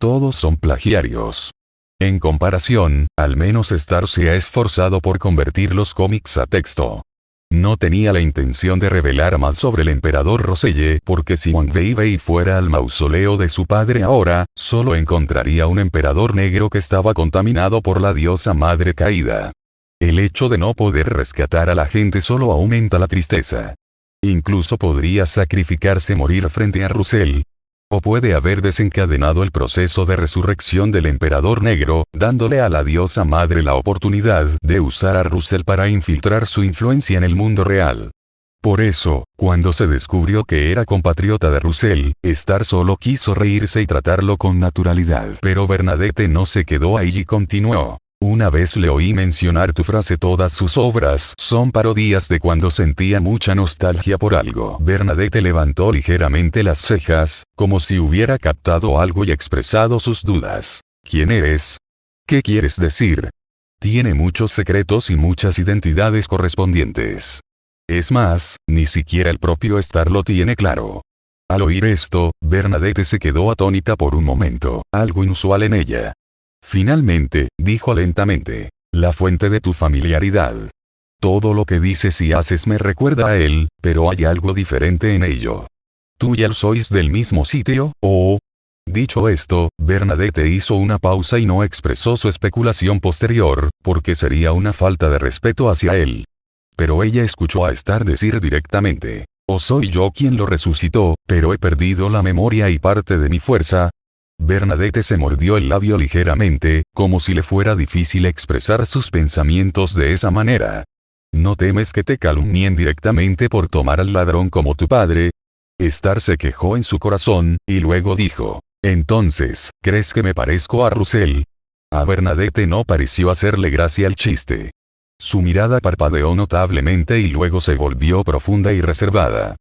Todos son plagiarios. En comparación, al menos Star se ha esforzado por convertir los cómics a texto. No tenía la intención de revelar más sobre el emperador Roselle porque si Wang Weiwei fuera al mausoleo de su padre ahora, solo encontraría un emperador negro que estaba contaminado por la diosa madre caída. El hecho de no poder rescatar a la gente solo aumenta la tristeza. Incluso podría sacrificarse morir frente a Russell. O puede haber desencadenado el proceso de resurrección del emperador negro, dándole a la diosa madre la oportunidad de usar a Russell para infiltrar su influencia en el mundo real. Por eso, cuando se descubrió que era compatriota de Russell, Star solo quiso reírse y tratarlo con naturalidad. Pero Bernadette no se quedó ahí y continuó. Una vez le oí mencionar tu frase todas sus obras son parodias de cuando sentía mucha nostalgia por algo. Bernadette levantó ligeramente las cejas, como si hubiera captado algo y expresado sus dudas. ¿Quién eres? ¿Qué quieres decir? Tiene muchos secretos y muchas identidades correspondientes. Es más, ni siquiera el propio Star lo tiene claro. Al oír esto, Bernadette se quedó atónita por un momento, algo inusual en ella. Finalmente, dijo lentamente, la fuente de tu familiaridad. Todo lo que dices y haces me recuerda a él, pero hay algo diferente en ello. ¿Tú y él sois del mismo sitio, o...? Dicho esto, Bernadette hizo una pausa y no expresó su especulación posterior, porque sería una falta de respeto hacia él. Pero ella escuchó a Star decir directamente, o soy yo quien lo resucitó, pero he perdido la memoria y parte de mi fuerza. Bernadette se mordió el labio ligeramente, como si le fuera difícil expresar sus pensamientos de esa manera. ¿No temes que te calumnien directamente por tomar al ladrón como tu padre? Star se quejó en su corazón, y luego dijo, entonces, ¿crees que me parezco a Russell? A Bernadette no pareció hacerle gracia el chiste. Su mirada parpadeó notablemente y luego se volvió profunda y reservada.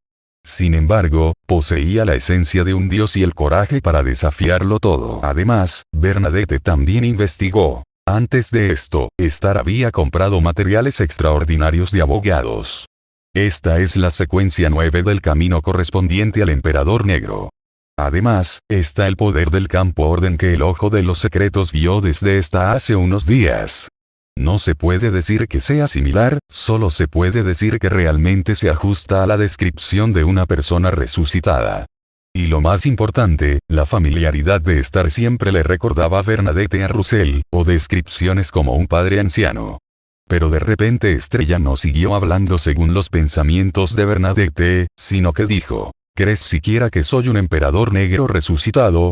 Sin embargo, poseía la esencia de un dios y el coraje para desafiarlo todo. Además, Bernadette también investigó. Antes de esto, Star había comprado materiales extraordinarios de abogados. Esta es la secuencia 9 del camino correspondiente al Emperador Negro. Además, está el poder del campo orden que el ojo de los secretos vio desde hace unos días. No se puede decir que sea similar, solo se puede decir que realmente se ajusta a la descripción de una persona resucitada. Y lo más importante, la familiaridad de Star siempre le recordaba a Bernadette a Russell, o descripciones como un padre anciano. Pero de repente Estrella no siguió hablando según los pensamientos de Bernadette, sino que dijo, ¿crees siquiera que soy un emperador negro resucitado?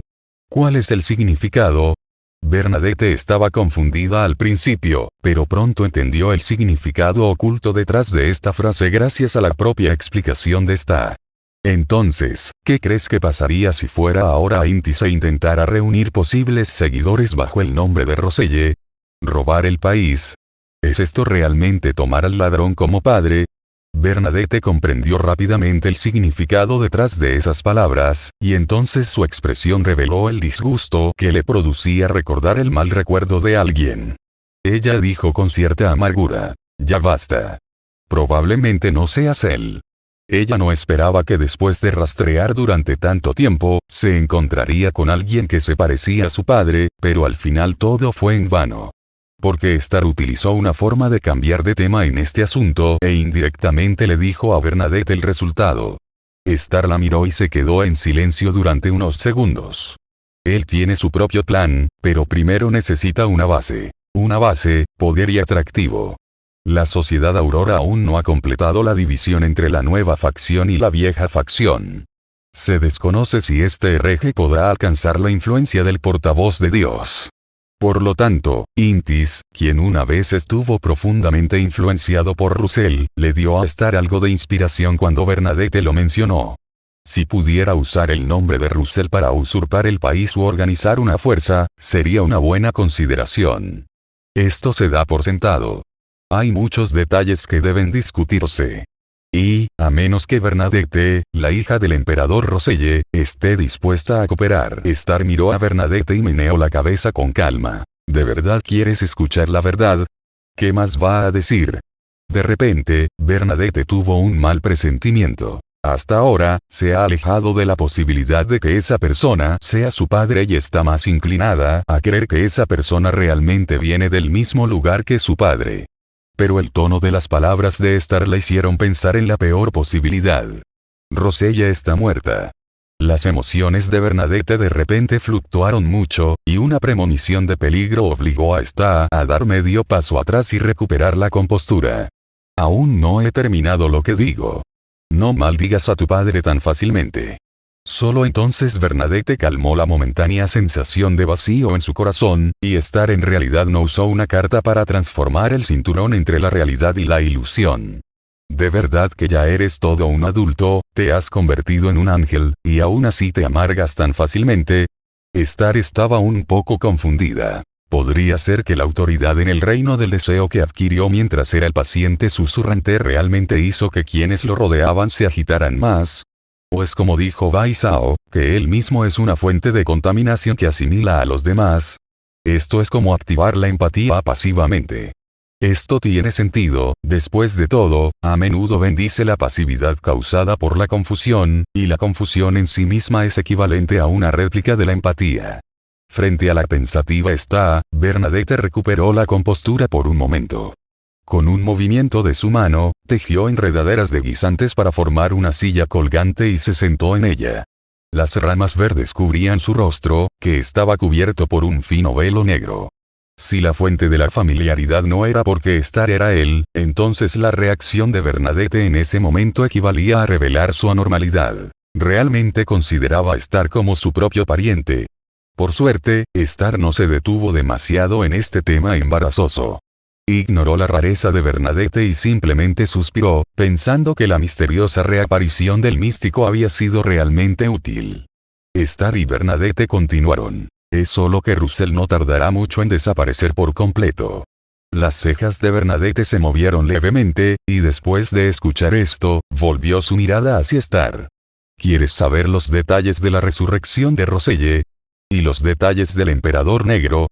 ¿Cuál es el significado? Bernadette estaba confundida al principio, pero pronto entendió el significado oculto detrás de esta frase gracias a la propia explicación de Star. Entonces, ¿qué crees que pasaría si fuera ahora a Intis e intentara reunir posibles seguidores bajo el nombre de Roselle? ¿Robar el país? ¿Es esto realmente tomar al ladrón como padre? Bernadette comprendió rápidamente el significado detrás de esas palabras, y entonces su expresión reveló el disgusto que le producía recordar el mal recuerdo de alguien. Ella dijo con cierta amargura, ya basta. Probablemente no seas él. Ella no esperaba que después de rastrear durante tanto tiempo, se encontraría con alguien que se parecía a su padre, pero al final todo fue en vano. Porque Star utilizó una forma de cambiar de tema en este asunto e indirectamente le dijo a Bernadette el resultado. Star la miró y se quedó en silencio durante unos segundos. Él tiene su propio plan, pero primero necesita una base. Una base, poder y atractivo. La sociedad Aurora aún no ha completado la división entre la nueva facción y la vieja facción. Se desconoce si este hereje podrá alcanzar la influencia del portavoz de Dios. Por lo tanto, Intis, quien una vez estuvo profundamente influenciado por Russell, le dio a Star algo de inspiración cuando Bernadette lo mencionó. Si pudiera usar el nombre de Russell para usurpar el país u organizar una fuerza, sería una buena consideración. Esto se da por sentado. Hay muchos detalles que deben discutirse. Y, a menos que Bernadette, la hija del emperador Roselle, esté dispuesta a cooperar. Star miró a Bernadette y meneó la cabeza con calma. ¿De verdad quieres escuchar la verdad? ¿Qué más va a decir? De repente, Bernadette tuvo un mal presentimiento. Hasta ahora, se ha alejado de la posibilidad de que esa persona sea su padre y está más inclinada a creer que esa persona realmente viene del mismo lugar que su padre. Pero el tono de las palabras de Star le hicieron pensar en la peor posibilidad. Rosella está muerta. Las emociones de Bernadette de repente fluctuaron mucho, y una premonición de peligro obligó a Star a dar medio paso atrás y recuperar la compostura. Aún no he terminado lo que digo. No maldigas a tu padre tan fácilmente. Solo entonces Bernadette calmó la momentánea sensación de vacío en su corazón, y Star en realidad no usó una carta para transformar el cinturón entre la realidad y la ilusión. ¿De verdad que ya eres todo un adulto, te has convertido en un ángel, y aún así te amargas tan fácilmente? Star estaba un poco confundida. Podría ser que la autoridad en el reino del deseo que adquirió mientras era el paciente susurrante realmente hizo que quienes lo rodeaban se agitaran más. O es como dijo Bai Zhao, que él mismo es una fuente de contaminación que asimila a los demás. Esto es como activar la empatía pasivamente. Esto tiene sentido, después de todo, a menudo bendice la pasividad causada por la confusión, y la confusión en sí misma es equivalente a una réplica de la empatía. Frente a la pensativa Sta, Bernadette recuperó la compostura por un momento. Con un movimiento de su mano, tejió enredaderas de guisantes para formar una silla colgante y se sentó en ella. Las ramas verdes cubrían su rostro, que estaba cubierto por un fino velo negro. Si la fuente de la familiaridad no era porque Star era él, entonces la reacción de Bernadette en ese momento equivalía a revelar su anormalidad. Realmente consideraba a Star como su propio pariente. Por suerte, Star no se detuvo demasiado en este tema embarazoso. Ignoró la rareza de Bernadette y simplemente suspiró, pensando que la misteriosa reaparición del místico había sido realmente útil. Star y Bernadette continuaron. Es solo que Russell no tardará mucho en desaparecer por completo. Las cejas de Bernadette se movieron levemente, y después de escuchar esto, volvió su mirada hacia Star. ¿Quieres saber los detalles de la resurrección de Roselle? ¿Y los detalles del Emperador Negro?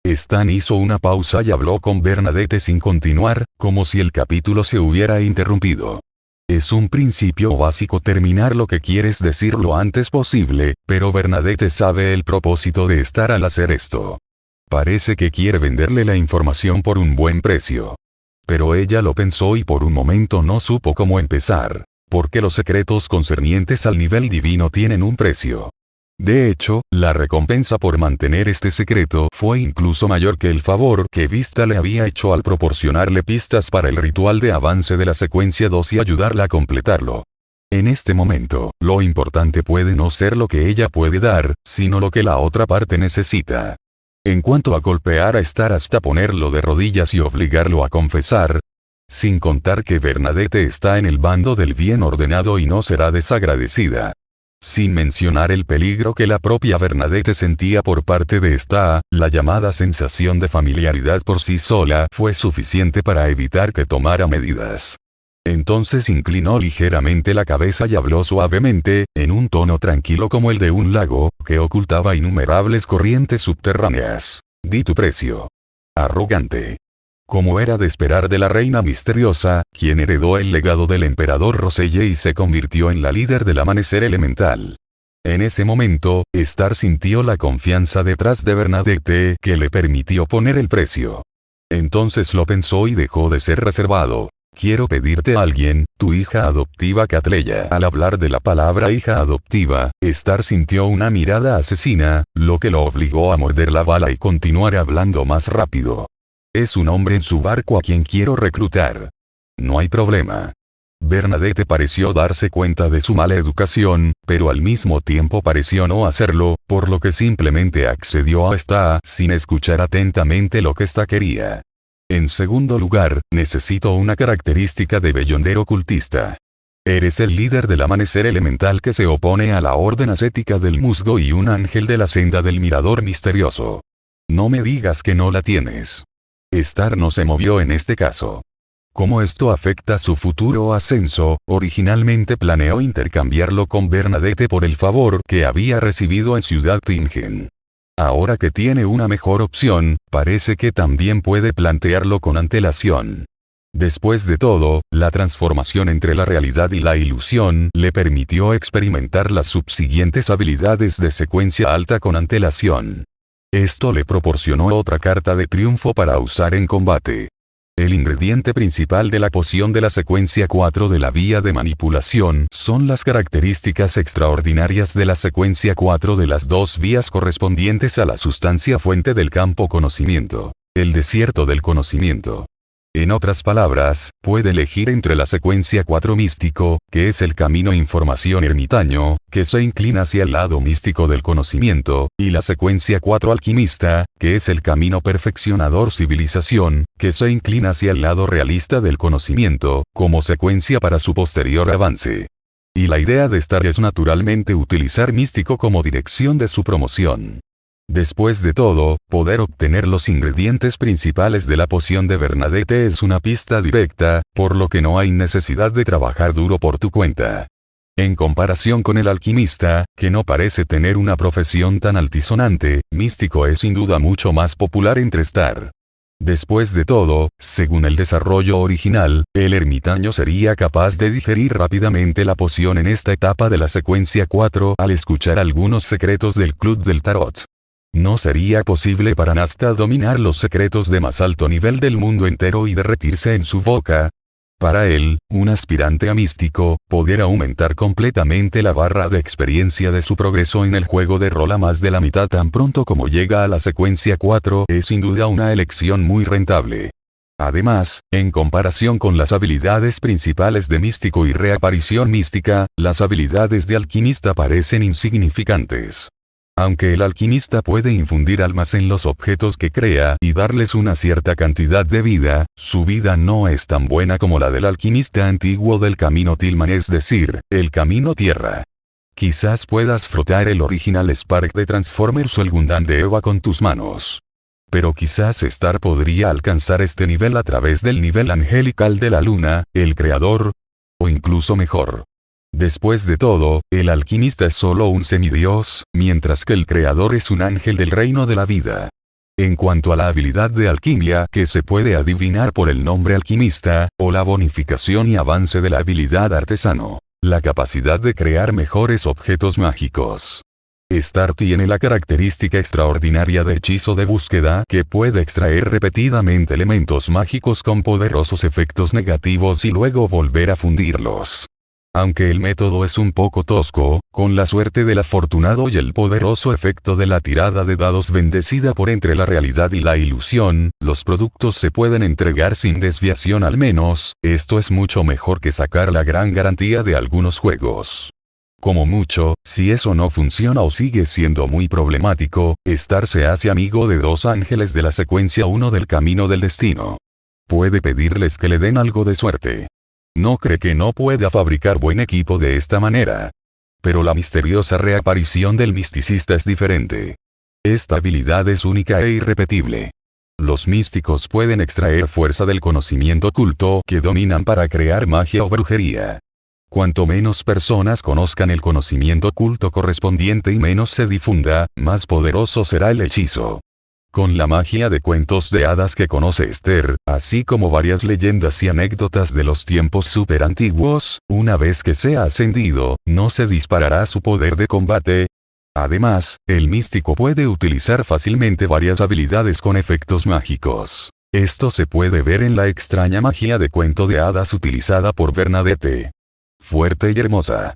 Stan hizo una pausa y habló con Bernadette sin continuar, como si el capítulo se hubiera interrumpido. Es un principio básico terminar lo que quieres decir lo antes posible, pero Bernadette sabe el propósito de Star al hacer esto. Parece que quiere venderle la información por un buen precio. Pero ella lo pensó y por un momento no supo cómo empezar, porque los secretos concernientes al nivel divino tienen un precio. De hecho, la recompensa por mantener este secreto fue incluso mayor que el favor que Vista le había hecho al proporcionarle pistas para el ritual de avance de la secuencia 2 y ayudarla a completarlo. En este momento, lo importante puede no ser lo que ella puede dar, sino lo que la otra parte necesita. En cuanto a golpear a Star hasta ponerlo de rodillas y obligarlo a confesar, sin contar que Bernadette está en el bando del bien ordenado y no será desagradecida. Sin mencionar el peligro que la propia Bernadette sentía por parte de Star, la llamada sensación de familiaridad por sí sola fue suficiente para evitar que tomara medidas. Entonces inclinó ligeramente la cabeza y habló suavemente, en un tono tranquilo como el de un lago, que ocultaba innumerables corrientes subterráneas. Di tu precio. Arrogante. Como era de esperar de la reina misteriosa, quien heredó el legado del emperador Roselle y se convirtió en la líder del amanecer elemental. En ese momento, Star sintió la confianza detrás de Bernadette que le permitió poner el precio. Entonces lo pensó y dejó de ser reservado. Quiero pedirte a alguien, tu hija adoptiva Catleya. Al hablar de la palabra hija adoptiva, Star sintió una mirada asesina, lo que lo obligó a morder la bala y continuar hablando más rápido. Es un hombre en su barco a quien quiero reclutar. No hay problema. Bernadette pareció darse cuenta de su mala educación, pero al mismo tiempo pareció no hacerlo, por lo que simplemente accedió a Star sin escuchar atentamente lo que Star quería. En segundo lugar, necesito una característica de bellondero ocultista. Eres el líder del amanecer elemental que se opone a la orden ascética del musgo y un ángel de la senda del mirador misterioso. No me digas que no la tienes. Star no se movió en este caso. ¿Cómo esto afecta su futuro ascenso? Originalmente planeó intercambiarlo con Bernadette por el favor que había recibido en Ciudad Tingen. Ahora que tiene una mejor opción, parece que también puede plantearlo con antelación. Después de todo, la transformación entre la realidad y la ilusión le permitió experimentar las subsiguientes habilidades de secuencia alta con antelación. Esto le proporcionó otra carta de triunfo para usar en combate. El ingrediente principal de la poción de la secuencia 4 de la vía de manipulación son las características extraordinarias de la secuencia 4 de las dos vías correspondientes a la sustancia fuente del campo conocimiento, el desierto del conocimiento. En otras palabras, puede elegir entre la secuencia 4 místico, que es el camino información ermitaño, que se inclina hacia el lado místico del conocimiento, y la secuencia 4 alquimista, que es el camino perfeccionador civilización, que se inclina hacia el lado realista del conocimiento, como secuencia para su posterior avance. Y la idea de Star es naturalmente utilizar místico como dirección de su promoción. Después de todo, poder obtener los ingredientes principales de la poción de Bernadette es una pista directa, por lo que no hay necesidad de trabajar duro por tu cuenta. En comparación con el alquimista, que no parece tener una profesión tan altisonante, místico es sin duda mucho más popular entre Star. Después de todo, según el desarrollo original, el ermitaño sería capaz de digerir rápidamente la poción en esta etapa de la secuencia 4 al escuchar algunos secretos del Club del Tarot. No sería posible para Nasta dominar los secretos de más alto nivel del mundo entero y derretirse en su boca. Para él, un aspirante a místico, poder aumentar completamente la barra de experiencia de su progreso en el juego de rol a más de la mitad tan pronto como llega a la secuencia 4 es sin duda una elección muy rentable. Además, en comparación con las habilidades principales de místico y reaparición mística, las habilidades de alquimista parecen insignificantes. Aunque el alquimista puede infundir almas en los objetos que crea y darles una cierta cantidad de vida, su vida no es tan buena como la del alquimista antiguo del camino Tillman, es decir, el camino tierra. Quizás puedas frotar el original Spark de Transformers o el Gundam de Eva con tus manos. Pero quizás Star podría alcanzar este nivel a través del nivel angelical de la luna, el creador, o incluso mejor. Después de todo, el alquimista es solo un semidios, mientras que el creador es un ángel del reino de la vida. En cuanto a la habilidad de alquimia que se puede adivinar por el nombre alquimista, o la bonificación y avance de la habilidad artesano, la capacidad de crear mejores objetos mágicos. Star tiene la característica extraordinaria de hechizo de búsqueda que puede extraer repetidamente elementos mágicos con poderosos efectos negativos y luego volver a fundirlos. Aunque el método es un poco tosco, con la suerte del afortunado y el poderoso efecto de la tirada de dados bendecida por entre la realidad y la ilusión, los productos se pueden entregar sin desviación al menos, esto es mucho mejor que sacar la gran garantía de algunos juegos. Como mucho, si eso no funciona o sigue siendo muy problemático, Star se hace amigo de dos ángeles de la secuencia 1 del camino del destino. Puede pedirles que le den algo de suerte. No cree que no pueda fabricar buen equipo de esta manera. Pero la misteriosa reaparición del misticista es diferente. Esta habilidad es única e irrepetible. Los místicos pueden extraer fuerza del conocimiento oculto que dominan para crear magia o brujería. Cuanto menos personas conozcan el conocimiento oculto correspondiente y menos se difunda, más poderoso será el hechizo. Con la magia de cuentos de hadas que conoce Esther, así como varias leyendas y anécdotas de los tiempos súper antiguos, una vez que sea ascendido, no se disparará su poder de combate. Además, el místico puede utilizar fácilmente varias habilidades con efectos mágicos. Esto se puede ver en la extraña magia de cuento de hadas utilizada por Bernadette. Fuerte y hermosa.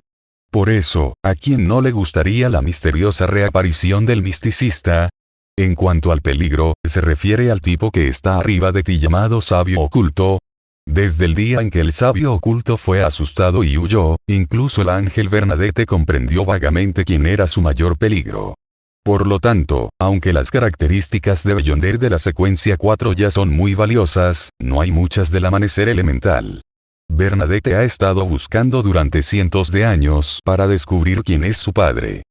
Por eso, ¿a quién no le gustaría la misteriosa reaparición del misticista? En cuanto al peligro, se refiere al tipo que está arriba de ti llamado sabio oculto. Desde el día en que el sabio oculto fue asustado y huyó, incluso el ángel Bernadette comprendió vagamente quién era su mayor peligro. Por lo tanto, aunque las características de Beyonder de la secuencia 4 ya son muy valiosas, no hay muchas del amanecer elemental. Bernadette ha estado buscando durante cientos de años para descubrir quién es su padre.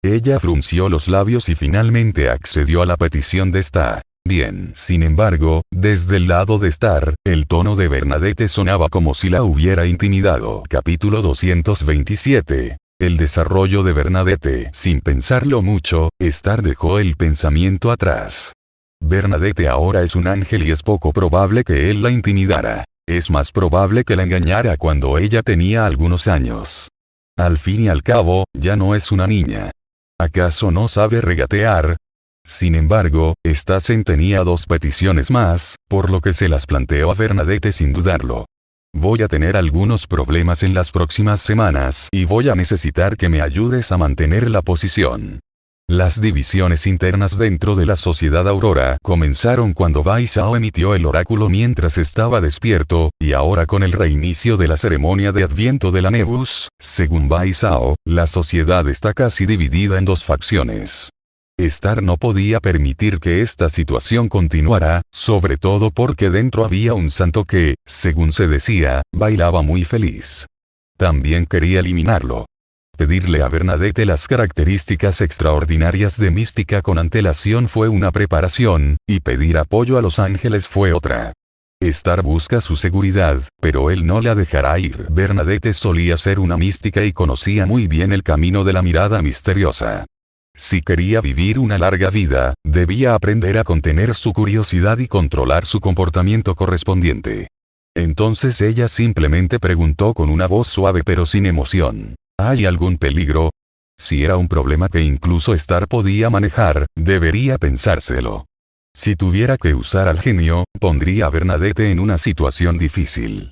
Ella frunció los labios y finalmente accedió a la petición de Star. Bien, sin embargo, desde el lado de Star, el tono de Bernadette sonaba como si la hubiera intimidado. Capítulo 227. El desarrollo de Bernadette. Sin pensarlo mucho, Star dejó el pensamiento atrás. Bernadette ahora es un ángel y es poco probable que él la intimidara. Es más probable que la engañara cuando ella tenía algunos años. Al fin y al cabo, ya no es una niña. ¿Acaso no sabe regatear? Sin embargo, Stassen tenía dos peticiones más, por lo que se las planteó a Bernadette sin dudarlo. Voy a tener algunos problemas en las próximas semanas y voy a necesitar que me ayudes a mantener la posición. Las divisiones internas dentro de la Sociedad Aurora comenzaron cuando Bai Zhao emitió el oráculo mientras estaba despierto, y ahora con el reinicio de la ceremonia de Adviento de la Nebus, según Bai Zhao, la sociedad está casi dividida en dos facciones. Star no podía permitir que esta situación continuara, sobre todo porque dentro había un santo que, según se decía, bailaba muy feliz. También quería eliminarlo. Pedirle a Bernadette las características extraordinarias de mística con antelación fue una preparación, y pedir apoyo a los ángeles fue otra. Star busca su seguridad, pero él no la dejará ir. Bernadette solía ser una mística y conocía muy bien el camino de la mirada misteriosa. Si quería vivir una larga vida, debía aprender a contener su curiosidad y controlar su comportamiento correspondiente. Entonces ella simplemente preguntó con una voz suave pero sin emoción: ¿hay algún peligro? Si era un problema que incluso Star podía manejar, debería pensárselo. Si tuviera que usar al genio, pondría a Bernadette en una situación difícil.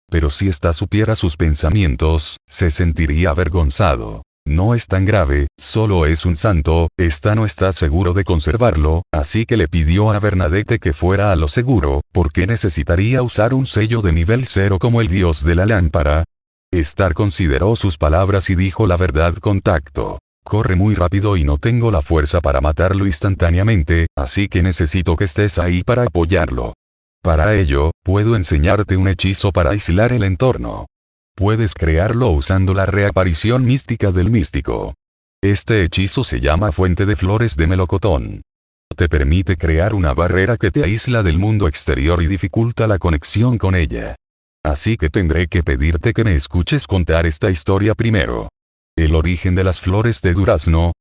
Pero si ésta supiera sus pensamientos, se sentiría avergonzado. No es tan grave, solo es un santo, ésta no está seguro de conservarlo, así que le pidió a Bernadette que fuera a lo seguro, porque necesitaría usar un sello de nivel 0 como el dios de la lámpara. Star consideró sus palabras y dijo la verdad con tacto: corre muy rápido y no tengo la fuerza para matarlo instantáneamente, así que necesito que estés ahí para apoyarlo. Para ello, puedo enseñarte un hechizo para aislar el entorno. Puedes crearlo usando la reaparición mística del místico. Este hechizo se llama Fuente de Flores de Melocotón. Te permite crear una barrera que te aísla del mundo exterior y dificulta la conexión con ella. Así que tendré que pedirte que me escuches contar esta historia primero. El origen de las flores de durazno.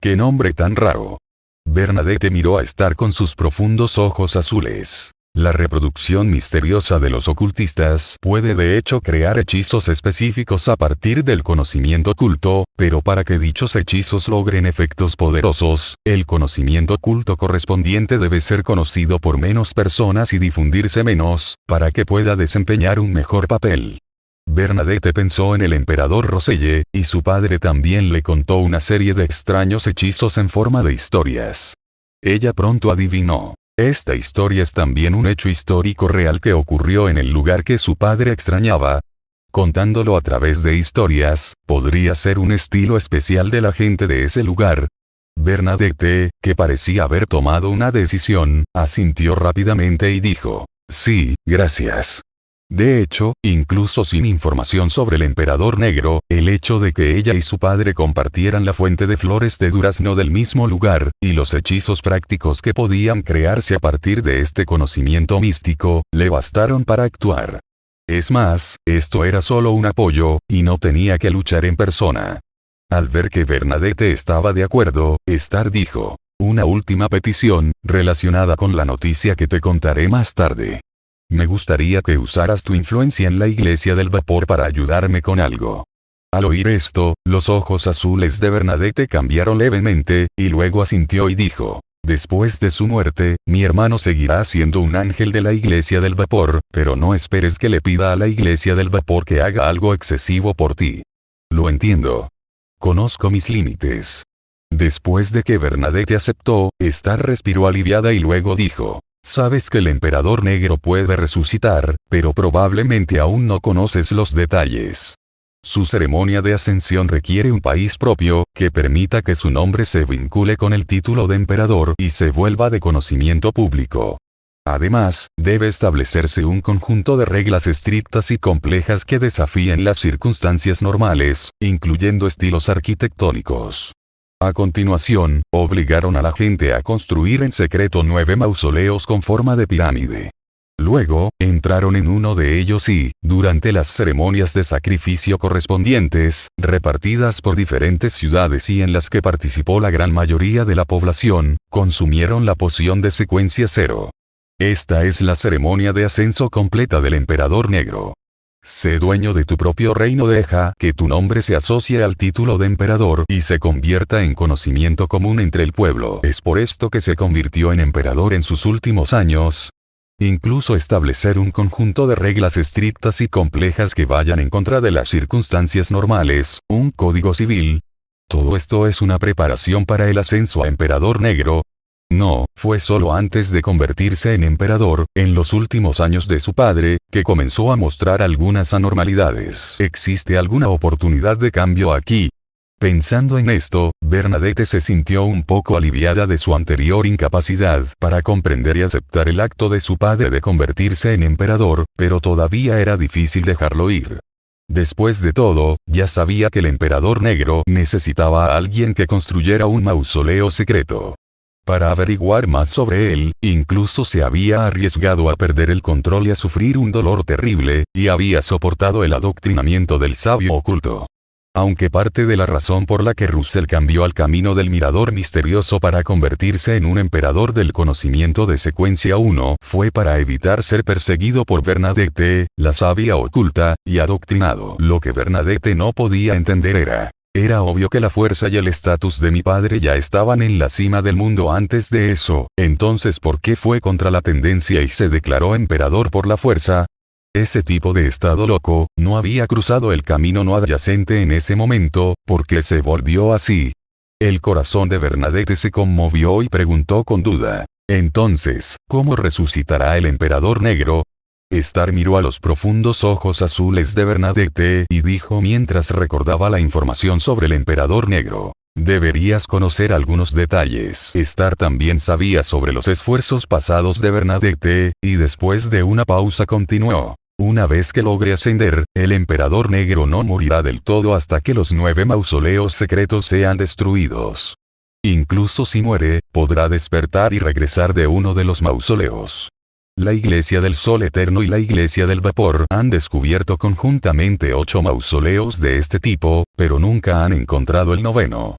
¡Qué nombre tan raro! Bernadette miró a Star con sus profundos ojos azules. La reproducción misteriosa de los ocultistas puede de hecho crear hechizos específicos a partir del conocimiento oculto, pero para que dichos hechizos logren efectos poderosos, el conocimiento oculto correspondiente debe ser conocido por menos personas y difundirse menos, para que pueda desempeñar un mejor papel. Bernadette pensó en el emperador Roselle, y su padre también le contó una serie de extraños hechizos en forma de historias. Ella pronto adivinó. Esta historia es también un hecho histórico real que ocurrió en el lugar que su padre extrañaba. Contándolo a través de historias, podría ser un estilo especial de la gente de ese lugar. Bernadette, que parecía haber tomado una decisión, asintió rápidamente y dijo: sí, gracias. De hecho, incluso sin información sobre el emperador negro, el hecho de que ella y su padre compartieran la fuente de flores de durazno del mismo lugar, y los hechizos prácticos que podían crearse a partir de este conocimiento místico, le bastaron para actuar. Es más, esto era solo un apoyo, y no tenía que luchar en persona. Al ver que Bernadette estaba de acuerdo, Star dijo: una última petición, relacionada con la noticia que te contaré más tarde. Me gustaría que usaras tu influencia en la Iglesia del Vapor para ayudarme con algo. Al oír esto, los ojos azules de Bernadette cambiaron levemente, y luego asintió y dijo: después de su muerte, mi hermano seguirá siendo un ángel de la Iglesia del Vapor, pero no esperes que le pida a la Iglesia del Vapor que haga algo excesivo por ti. Lo entiendo. Conozco mis límites. Después de que Bernadette aceptó, Star respiró aliviada y luego dijo: sabes que el emperador negro puede resucitar, pero probablemente aún no conoces los detalles. Su ceremonia de ascensión requiere un país propio, que permita que su nombre se vincule con el título de emperador y se vuelva de conocimiento público. Además, debe establecerse un conjunto de reglas estrictas y complejas que desafíen las circunstancias normales, incluyendo estilos arquitectónicos. A continuación, obligaron a la gente a construir en secreto 9 mausoleos con forma de pirámide. Luego, entraron en uno de ellos y, durante las ceremonias de sacrificio correspondientes, repartidas por diferentes ciudades y en las que participó la gran mayoría de la población, consumieron la poción de secuencia 0. Esta es la ceremonia de ascenso completa del emperador negro. Sé dueño de tu propio reino, deja que tu nombre se asocie al título de emperador y se convierta en conocimiento común entre el pueblo. Es por esto que se convirtió en emperador en sus últimos años. Incluso establecer un conjunto de reglas estrictas y complejas que vayan en contra de las circunstancias normales, un código civil. Todo esto es una preparación para el ascenso a emperador negro. No, fue solo antes de convertirse en emperador, en los últimos años de su padre, que comenzó a mostrar algunas anormalidades. ¿Existe alguna oportunidad de cambio aquí? Pensando en esto, Bernadette se sintió un poco aliviada de su anterior incapacidad para comprender y aceptar el acto de su padre de convertirse en emperador, pero todavía era difícil dejarlo ir. Después de todo, ya sabía que el emperador negro necesitaba a alguien que construyera un mausoleo secreto. Para averiguar más sobre él, incluso se había arriesgado a perder el control y a sufrir un dolor terrible, y había soportado el adoctrinamiento del sabio oculto. Aunque parte de la razón por la que Russell cambió al camino del mirador misterioso para convertirse en un emperador del conocimiento de secuencia 1 fue para evitar ser perseguido por Bernadette, la sabia oculta, y adoctrinado. Lo que Bernadette no podía entender era obvio que la fuerza y el estatus de mi padre ya estaban en la cima del mundo antes de eso, entonces ¿por qué fue contra la tendencia y se declaró emperador por la fuerza? Ese tipo de estado loco, no había cruzado el camino no adyacente en ese momento, ¿por qué se volvió así? El corazón de Bernadette se conmovió y preguntó con duda. Entonces, ¿cómo resucitará el emperador negro? Star miró a los profundos ojos azules de Bernadette y dijo mientras recordaba la información sobre el emperador negro. Deberías conocer algunos detalles. Star también sabía sobre los esfuerzos pasados de Bernadette, y después de una pausa continuó. Una vez que logre ascender, el emperador negro no morirá del todo hasta que los 9 mausoleos secretos sean destruidos. Incluso si muere, podrá despertar y regresar de uno de los mausoleos. La Iglesia del Sol Eterno y la Iglesia del Vapor han descubierto conjuntamente 8 mausoleos de este tipo, pero nunca han encontrado el 9º.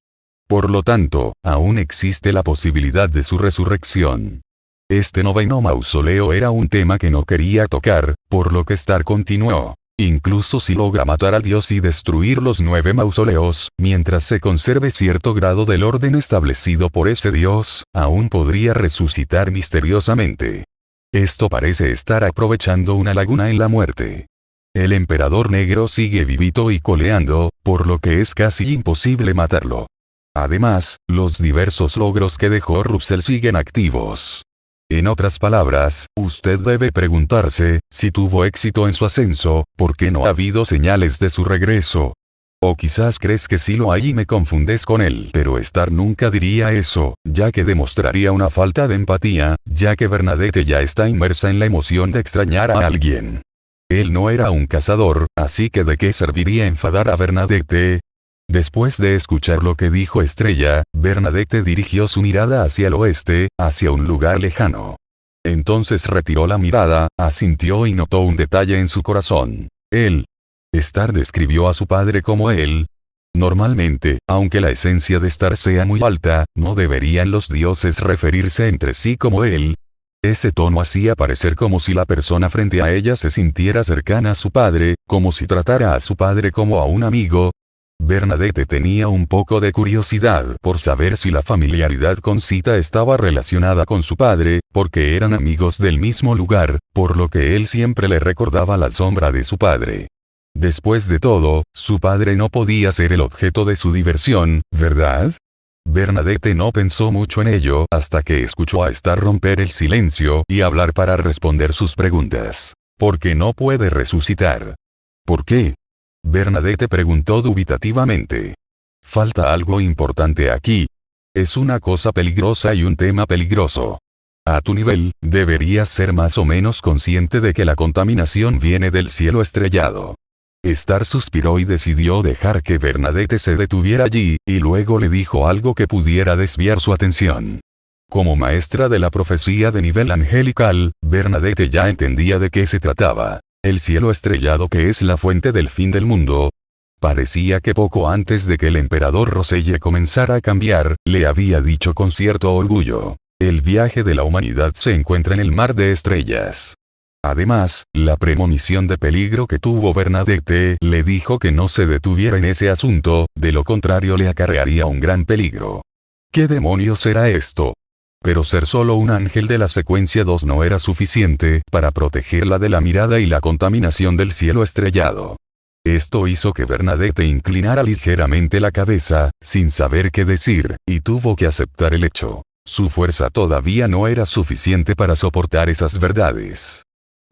Por lo tanto, aún existe la posibilidad de su resurrección. Este 9º mausoleo era un tema que no quería tocar, por lo que Star continuó. Incluso si logra matar al dios y destruir los 9 mausoleos, mientras se conserve cierto grado del orden establecido por ese dios, aún podría resucitar misteriosamente. Esto parece estar aprovechando una laguna en la muerte. El emperador negro sigue vivito y coleando, por lo que es casi imposible matarlo. Además, los diversos logros que dejó Russell siguen activos. En otras palabras, usted debe preguntarse, si tuvo éxito en su ascenso, ¿por qué no ha habido señales de su regreso? O quizás crees que sí lo hay y me confundes con él. Pero Star nunca diría eso, ya que demostraría una falta de empatía, ya que Bernadette ya está inmersa en la emoción de extrañar a alguien. Él no era un cazador, así que ¿de qué serviría enfadar a Bernadette? Después de escuchar lo que dijo Estrella, Bernadette dirigió su mirada hacia el oeste, hacia un lugar lejano. Entonces retiró la mirada, asintió y notó un detalle en su corazón. Star describió a su padre como él. Normalmente, aunque la esencia de Star sea muy alta, ¿no deberían los dioses referirse entre sí como él? Ese tono hacía parecer como si la persona frente a ella se sintiera cercana a su padre, como si tratara a su padre como a un amigo. Bernadette tenía un poco de curiosidad por saber si la familiaridad con Sita estaba relacionada con su padre, porque eran amigos del mismo lugar, por lo que él siempre le recordaba la sombra de su padre. Después de todo, su padre no podía ser el objeto de su diversión, ¿verdad? Bernadette no pensó mucho en ello hasta que escuchó a Star romper el silencio y hablar para responder sus preguntas. ¿Por qué no puede resucitar? ¿Por qué? Bernadette preguntó dubitativamente. Falta algo importante aquí. Es una cosa peligrosa y un tema peligroso. A tu nivel, deberías ser más o menos consciente de que la contaminación viene del cielo estrellado. Star suspiró y decidió dejar que Bernadette se detuviera allí, y luego le dijo algo que pudiera desviar su atención. Como maestra de la profecía de nivel angelical, Bernadette ya entendía de qué se trataba. El cielo estrellado que es la fuente del fin del mundo. Parecía que poco antes de que el emperador Roselle comenzara a cambiar, le había dicho con cierto orgullo. El viaje de la humanidad se encuentra en el mar de estrellas. Además, la premonición de peligro que tuvo Bernadette le dijo que no se detuviera en ese asunto, de lo contrario le acarrearía un gran peligro. ¿Qué demonios era esto? Pero ser solo un ángel de la secuencia 2 no era suficiente para protegerla de la mirada y la contaminación del cielo estrellado. Esto hizo que Bernadette inclinara ligeramente la cabeza, sin saber qué decir, y tuvo que aceptar el hecho. Su fuerza todavía no era suficiente para soportar esas verdades.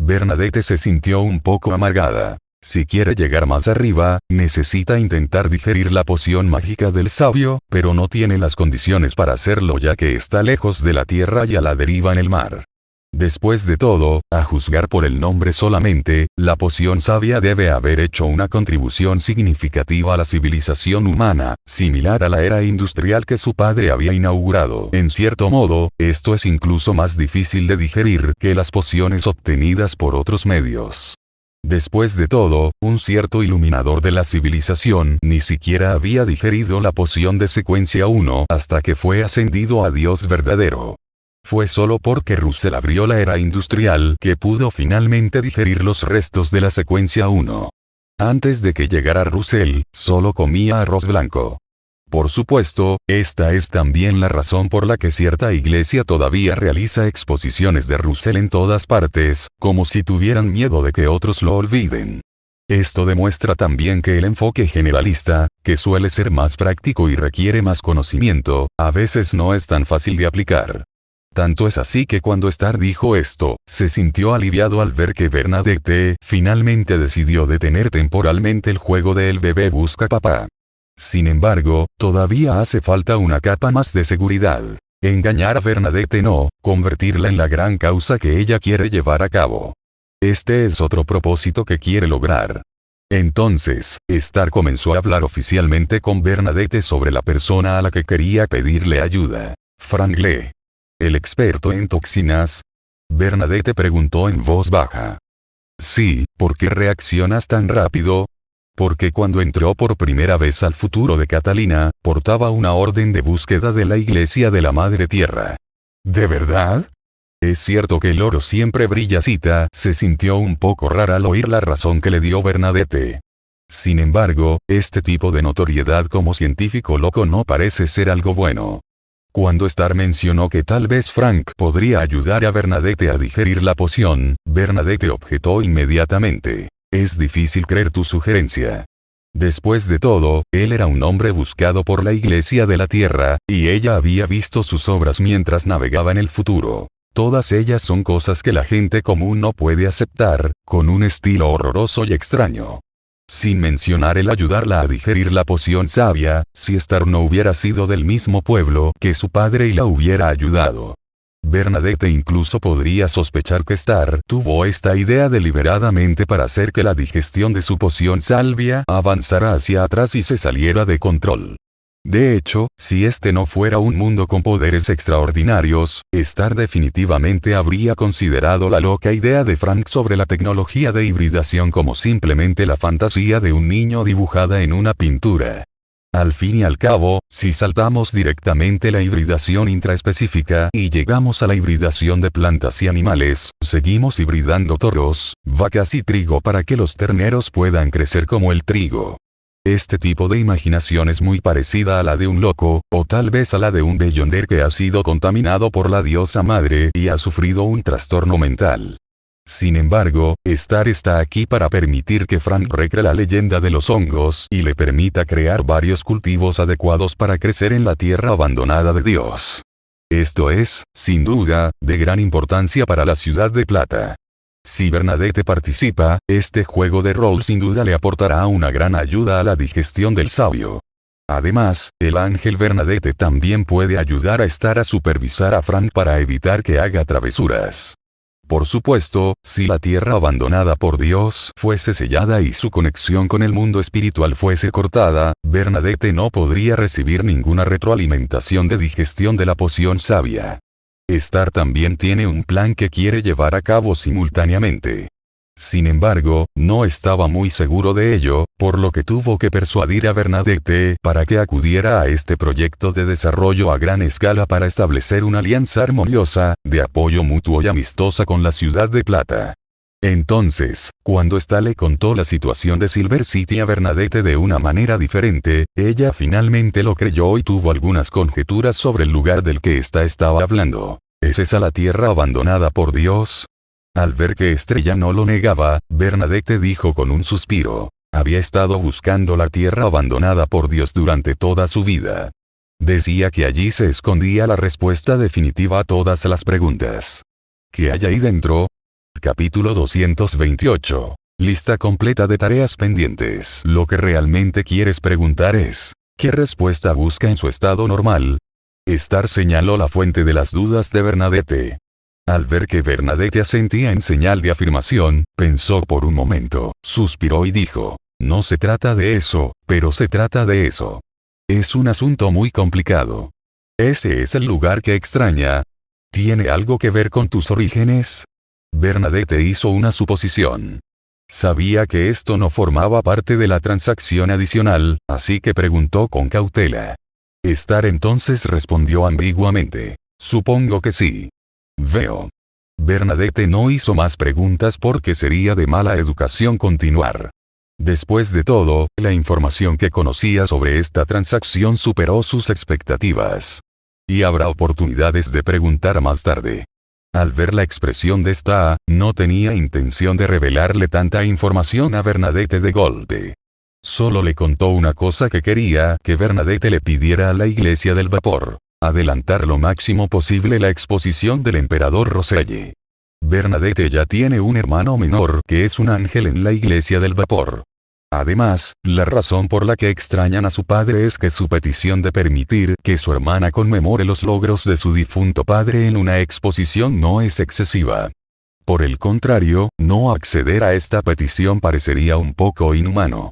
Bernadette se sintió un poco amargada. Si quiere llegar más arriba, necesita intentar digerir la poción mágica del sabio, pero no tiene las condiciones para hacerlo ya que está lejos de la tierra y a la deriva en el mar. Después de todo, a juzgar por el nombre solamente, la poción sabia debe haber hecho una contribución significativa a la civilización humana, similar a la era industrial que su padre había inaugurado. En cierto modo, esto es incluso más difícil de digerir que las pociones obtenidas por otros medios. Después de todo, un cierto iluminador de la civilización ni siquiera había digerido la poción de secuencia 1 hasta que fue ascendido a Dios verdadero. Fue solo porque Russell abrió la era industrial que pudo finalmente digerir los restos de la secuencia 1. Antes de que llegara Russell, solo comía arroz blanco. Por supuesto, esta es también la razón por la que cierta iglesia todavía realiza exposiciones de Russell en todas partes, como si tuvieran miedo de que otros lo olviden. Esto demuestra también que el enfoque generalista, que suele ser más práctico y requiere más conocimiento, a veces no es tan fácil de aplicar. Tanto es así que cuando Starr dijo esto, se sintió aliviado al ver que Bernadette finalmente decidió detener temporalmente el juego de El bebé busca papá. Sin embargo, todavía hace falta una capa más de seguridad. Engañar a Bernadette no, convertirla en la gran causa que ella quiere llevar a cabo. Este es otro propósito que quiere lograr. Entonces, Starr comenzó a hablar oficialmente con Bernadette sobre la persona a la que quería pedirle ayuda. Frank Lee. ¿El experto en toxinas? Bernadette preguntó en voz baja. Sí, ¿por qué reaccionas tan rápido? Porque cuando entró por primera vez al futuro de Catalina, portaba una orden de búsqueda de la Iglesia de la Madre Tierra. ¿De verdad? Es cierto que el oro siempre brilla. Se sintió un poco rara al oír la razón que le dio Bernadette. Sin embargo, este tipo de notoriedad como científico loco no parece ser algo bueno. Cuando Starr mencionó que tal vez Frank podría ayudar a Bernadette a digerir la poción, Bernadette objetó inmediatamente. Es difícil creer tu sugerencia. Después de todo, él era un hombre buscado por la Iglesia de la Tierra, y ella había visto sus obras mientras navegaba en el futuro. Todas ellas son cosas que la gente común no puede aceptar, con un estilo horroroso y extraño. Sin mencionar el ayudarla a digerir la poción sabia, si Starr no hubiera sido del mismo pueblo que su padre y la hubiera ayudado. Bernadette incluso podría sospechar que Starr tuvo esta idea deliberadamente para hacer que la digestión de su poción salvia avanzara hacia atrás y se saliera de control. De hecho, si este no fuera un mundo con poderes extraordinarios, Starr definitivamente habría considerado la loca idea de Frank sobre la tecnología de hibridación como simplemente la fantasía de un niño dibujada en una pintura. Al fin y al cabo, si saltamos directamente la hibridación intraespecífica y llegamos a la hibridación de plantas y animales, seguimos hibridando toros, vacas y trigo para que los terneros puedan crecer como el trigo. Este tipo de imaginación es muy parecida a la de un loco, o tal vez a la de un beyonder que ha sido contaminado por la diosa madre y ha sufrido un trastorno mental. Sin embargo, Starr está aquí para permitir que Frank recree la leyenda de los hongos y le permita crear varios cultivos adecuados para crecer en la tierra abandonada de Dios. Esto es, sin duda, de gran importancia para la ciudad de Plata. Si Bernadette participa, este juego de rol sin duda le aportará una gran ayuda a la digestión del sabio. Además, el ángel Bernadette también puede ayudar a Starr a supervisar a Frank para evitar que haga travesuras. Por supuesto, si la tierra abandonada por Dios fuese sellada y su conexión con el mundo espiritual fuese cortada, Bernadette no podría recibir ninguna retroalimentación de digestión de la poción sabia. Starr también tiene un plan que quiere llevar a cabo simultáneamente. Sin embargo, no estaba muy seguro de ello, por lo que tuvo que persuadir a Bernadette para que acudiera a este proyecto de desarrollo a gran escala para establecer una alianza armoniosa, de apoyo mutuo y amistosa con la ciudad de Plata. Entonces, cuando Starr le contó la situación de Silver City a Bernadette de una manera diferente, ella finalmente lo creyó y tuvo algunas conjeturas sobre el lugar del que estaba hablando. ¿Es esa la tierra abandonada por Dios? Al ver que Estrella no lo negaba, Bernadette dijo con un suspiro. Había estado buscando la tierra abandonada por Dios durante toda su vida. Decía que allí se escondía la respuesta definitiva a todas las preguntas. ¿Qué hay ahí dentro? Capítulo 228. Lista completa de tareas pendientes. Lo que realmente quieres preguntar es, ¿qué respuesta busca en su estado normal? Starr señaló la fuente de las dudas de Bernadette. Al ver que Bernadette asentía en señal de afirmación, pensó por un momento, suspiró y dijo, no se trata de eso, pero se trata de eso. Es un asunto muy complicado. ¿Ese es el lugar que extraña? ¿Tiene algo que ver con tus orígenes? Bernadette hizo una suposición. Sabía que esto no formaba parte de la transacción adicional, así que preguntó con cautela. Star entonces respondió ambiguamente. Supongo que sí. Veo. Bernadette no hizo más preguntas porque sería de mala educación continuar. Después de todo, la información que conocía sobre esta transacción superó sus expectativas. Y habrá oportunidades de preguntar más tarde. Al ver la expresión de Star, no tenía intención de revelarle tanta información a Bernadette de golpe. Solo le contó una cosa que quería que Bernadette le pidiera a la Iglesia del Vapor: adelantar lo máximo posible la exposición del emperador Roselle. Bernadette ya tiene un hermano menor que es un ángel en la Iglesia del Vapor. Además, la razón por la que extrañan a su padre es que su petición de permitir que su hermana conmemore los logros de su difunto padre en una exposición no es excesiva. Por el contrario, no acceder a esta petición parecería un poco inhumano.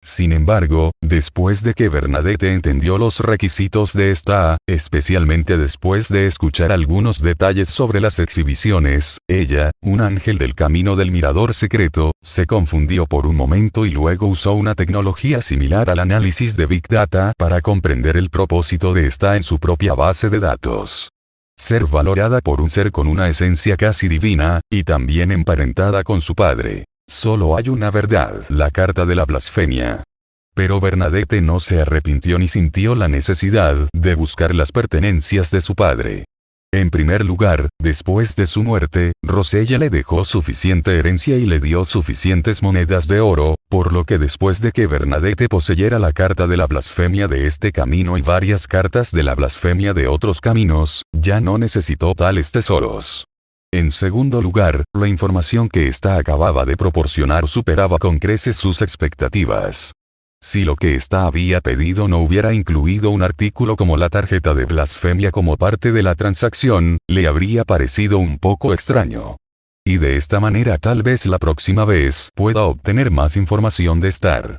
Sin embargo, después de que Bernadette entendió los requisitos de esta, especialmente después de escuchar algunos detalles sobre las exhibiciones, ella, un ángel del camino del mirador secreto, se confundió por un momento y luego usó una tecnología similar al análisis de Big Data para comprender el propósito de esta en su propia base de datos. Ser valorada por un ser con una esencia casi divina, y también emparentada con su padre. Solo hay una verdad, la carta de la blasfemia. Pero Bernadette no se arrepintió ni sintió la necesidad de buscar las pertenencias de su padre. En primer lugar, después de su muerte, Rosella le dejó suficiente herencia y le dio suficientes monedas de oro, por lo que después de que Bernadette poseyera la carta de la blasfemia de este camino y varias cartas de la blasfemia de otros caminos, ya no necesitó tales tesoros. En segundo lugar, la información que ésta acababa de proporcionar superaba con creces sus expectativas. Si lo que ésta había pedido no hubiera incluido un artículo como la tarjeta de blasfemia como parte de la transacción, le habría parecido un poco extraño. Y de esta manera tal vez la próxima vez pueda obtener más información de Star.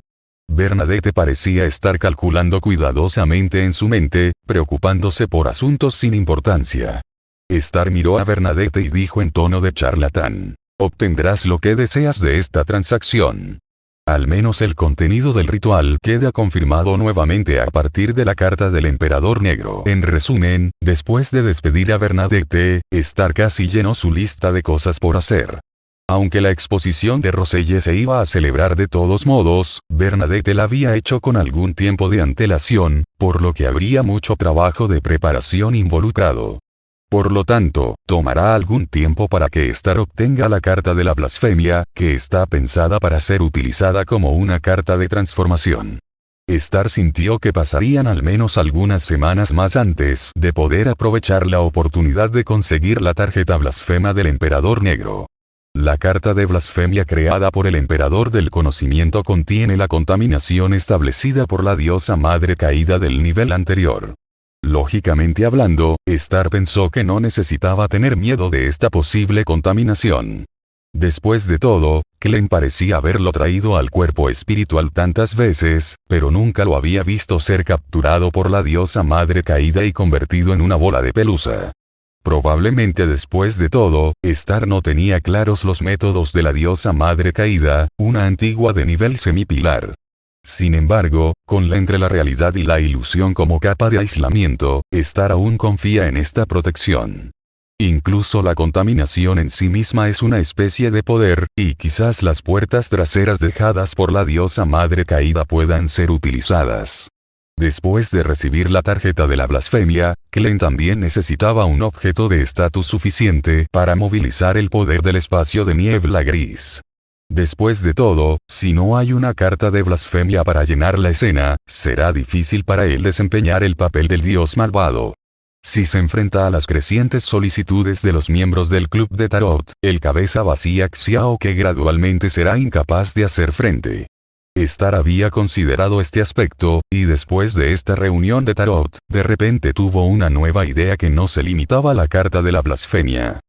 Bernadette parecía estar calculando cuidadosamente en su mente, preocupándose por asuntos sin importancia. Star miró a Bernadette y dijo en tono de charlatán: obtendrás lo que deseas de esta transacción. Al menos el contenido del ritual queda confirmado nuevamente a partir de la carta del Emperador Negro. En resumen, después de despedir a Bernadette, Star casi llenó su lista de cosas por hacer. Aunque la exposición de Roselle se iba a celebrar de todos modos, Bernadette la había hecho con algún tiempo de antelación, por lo que habría mucho trabajo de preparación involucrado. Por lo tanto, tomará algún tiempo para que Star obtenga la carta de la blasfemia, que está pensada para ser utilizada como una carta de transformación. Star sintió que pasarían al menos algunas semanas más antes de poder aprovechar la oportunidad de conseguir la tarjeta blasfema del Emperador Negro. La carta de blasfemia creada por el Emperador del Conocimiento contiene la contaminación establecida por la diosa madre caída del nivel anterior. Lógicamente hablando, Star pensó que no necesitaba tener miedo de esta posible contaminación. Después de todo, Clem parecía haberlo traído al cuerpo espiritual tantas veces, pero nunca lo había visto ser capturado por la diosa madre caída y convertido en una bola de pelusa. Probablemente después de todo, Star no tenía claros los métodos de la diosa madre caída, una antigua de nivel semipilar. Sin embargo, entre la realidad y la ilusión como capa de aislamiento, Star aún confía en esta protección. Incluso la contaminación en sí misma es una especie de poder, y quizás las puertas traseras dejadas por la diosa madre caída puedan ser utilizadas. Después de recibir la tarjeta de la blasfemia, Clem también necesitaba un objeto de estatus suficiente para movilizar el poder del espacio de niebla gris. Después de todo, si no hay una carta de blasfemia para llenar la escena, será difícil para él desempeñar el papel del dios malvado. Si se enfrenta a las crecientes solicitudes de los miembros del club de tarot, el cabeza vacía Xiao que gradualmente será incapaz de hacer frente. Star había considerado este aspecto, y después de esta reunión de tarot, de repente tuvo una nueva idea que no se limitaba a la carta de la blasfemia.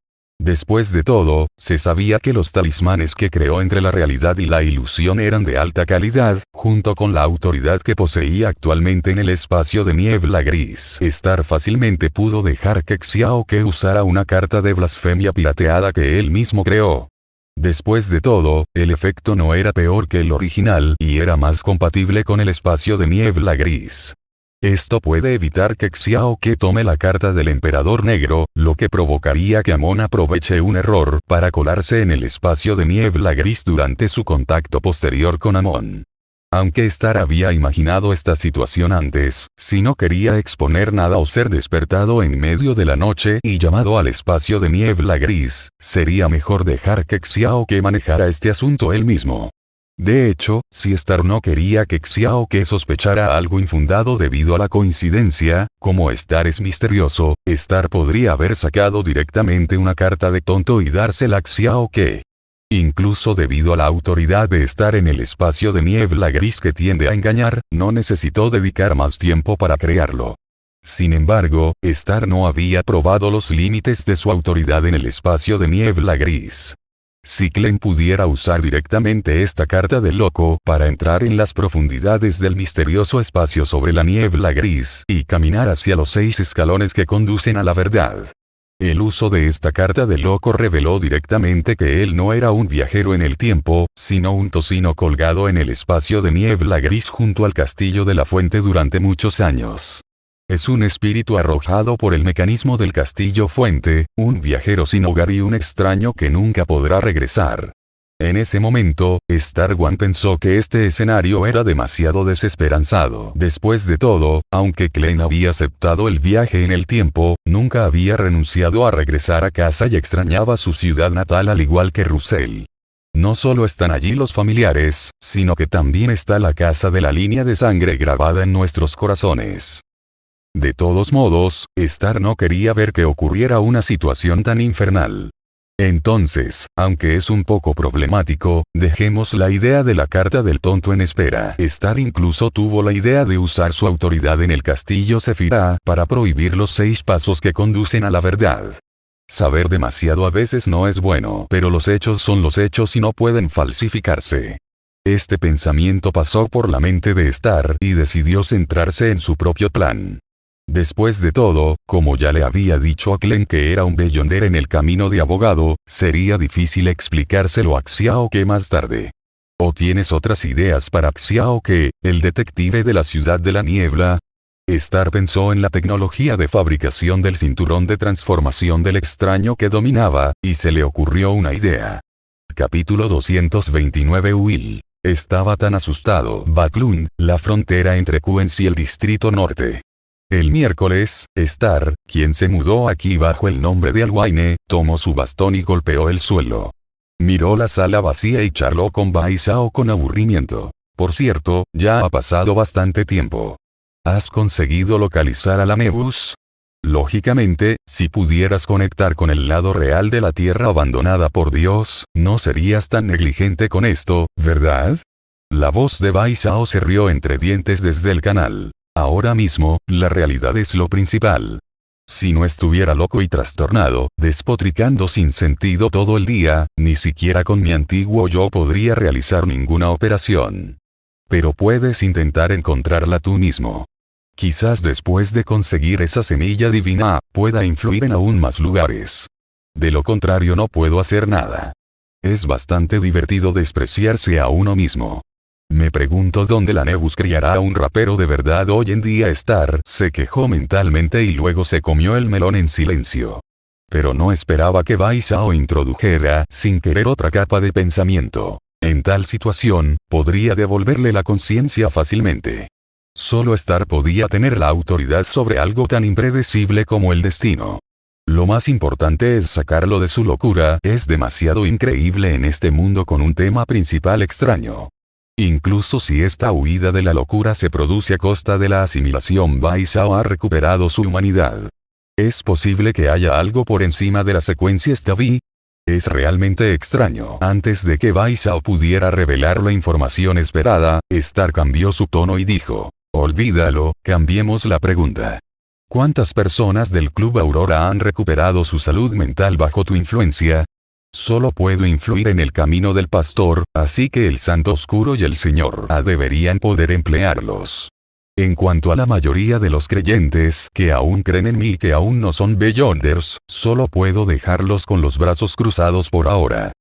Después de todo, se sabía que los talismanes que creó entre la realidad y la ilusión eran de alta calidad, junto con la autoridad que poseía actualmente en el espacio de niebla gris. Star fácilmente pudo dejar que Xiao Ke usara una carta de blasfemia pirateada que él mismo creó. Después de todo, el efecto no era peor que el original y era más compatible con el espacio de niebla gris. Esto puede evitar que Xiao Ke tome la carta del Emperador Negro, lo que provocaría que Amon aproveche un error para colarse en el espacio de niebla gris durante su contacto posterior con Amon. Aunque Star había imaginado esta situación antes, si no quería exponer nada o ser despertado en medio de la noche y llamado al espacio de niebla gris, sería mejor dejar que Xiao Ke manejara este asunto él mismo. De hecho, si Star no quería que Xiao Ke sospechara algo infundado debido a la coincidencia, como Star es misterioso, Star podría haber sacado directamente una carta de tonto y dársela a Xiao Ke. Incluso debido a la autoridad de estar en el espacio de niebla gris que tiende a engañar, no necesitó dedicar más tiempo para crearlo. Sin embargo, Star no había probado los límites de su autoridad en el espacio de niebla gris. Si Glenn pudiera usar directamente esta carta del loco para entrar en las profundidades del misterioso espacio sobre la niebla gris y caminar hacia los 6 escalones que conducen a la verdad. El uso de esta carta del loco reveló directamente que él no era un viajero en el tiempo, sino un tocino colgado en el espacio de niebla gris junto al castillo de la fuente durante muchos años. Es un espíritu arrojado por el mecanismo del castillo fuente, un viajero sin hogar y un extraño que nunca podrá regresar. En ese momento, Star One pensó que este escenario era demasiado desesperanzado. Después de todo, aunque Glenn había aceptado el viaje en el tiempo, nunca había renunciado a regresar a casa y extrañaba su ciudad natal al igual que Russell. No solo están allí los familiares, sino que también está la casa de la línea de sangre grabada en nuestros corazones. De todos modos, Star no quería ver que ocurriera una situación tan infernal. Entonces, aunque es un poco problemático, dejemos la idea de la carta del tonto en espera. Star incluso tuvo la idea de usar su autoridad en el castillo Sefirah para prohibir los 6 pasos que conducen a la verdad. Saber demasiado a veces no es bueno, pero los hechos son los hechos y no pueden falsificarse. Este pensamiento pasó por la mente de Star y decidió centrarse en su propio plan. Después de todo, como ya le había dicho a Glenn que era un beyonder en el camino de abogado, sería difícil explicárselo a Xiao Ke más tarde. ¿O tienes otras ideas para Xiao Ke, el detective de la ciudad de la niebla? Star pensó en la tecnología de fabricación del cinturón de transformación del extraño que dominaba, y se le ocurrió una idea. Capítulo 229. Will estaba tan asustado. Batlun, la frontera entre Queens y el Distrito Norte. El miércoles, Star, quien se mudó aquí bajo el nombre de Alwaine, tomó su bastón y golpeó el suelo. Miró la sala vacía y charló con Bai Zhao con aburrimiento. Por cierto, ya ha pasado bastante tiempo. ¿Has conseguido localizar a la Nebus? Lógicamente, si pudieras conectar con el lado real de la tierra abandonada por Dios, no serías tan negligente con esto, ¿verdad? La voz de Bai Zhao se rió entre dientes desde el canal. Ahora mismo, la realidad es lo principal. Si no estuviera loco y trastornado, despotricando sin sentido todo el día, ni siquiera con mi antiguo yo podría realizar ninguna operación. Pero puedes intentar encontrarla tú mismo. Quizás después de conseguir esa semilla divina, pueda influir en aún más lugares. De lo contrario no puedo hacer nada. Es bastante divertido despreciarse a uno mismo. Me pregunto dónde la Nebus criará a un rapero de verdad hoy en día. Star se quejó mentalmente y luego se comió el melón en silencio. Pero no esperaba que Bai Zhao introdujera sin querer otra capa de pensamiento. En tal situación, podría devolverle la conciencia fácilmente. Solo Star podía tener la autoridad sobre algo tan impredecible como el destino. Lo más importante es sacarlo de su locura. Es demasiado increíble en este mundo con un tema principal extraño. Incluso si esta huida de la locura se produce a costa de la asimilación, Bai Zhao ha recuperado su humanidad. ¿Es posible que haya algo por encima de la secuencia Stavi? Es realmente extraño. Antes de que Bai Zhao pudiera revelar la información esperada, Star cambió su tono y dijo: olvídalo, cambiemos la pregunta. ¿Cuántas personas del Club Aurora han recuperado su salud mental bajo tu influencia? Solo puedo influir en el camino del pastor, así que el Santo Oscuro y el Señor deberían poder emplearlos. En cuanto a la mayoría de los creyentes que aún creen en mí y que aún no son Beyonders, solo puedo dejarlos con los brazos cruzados por ahora.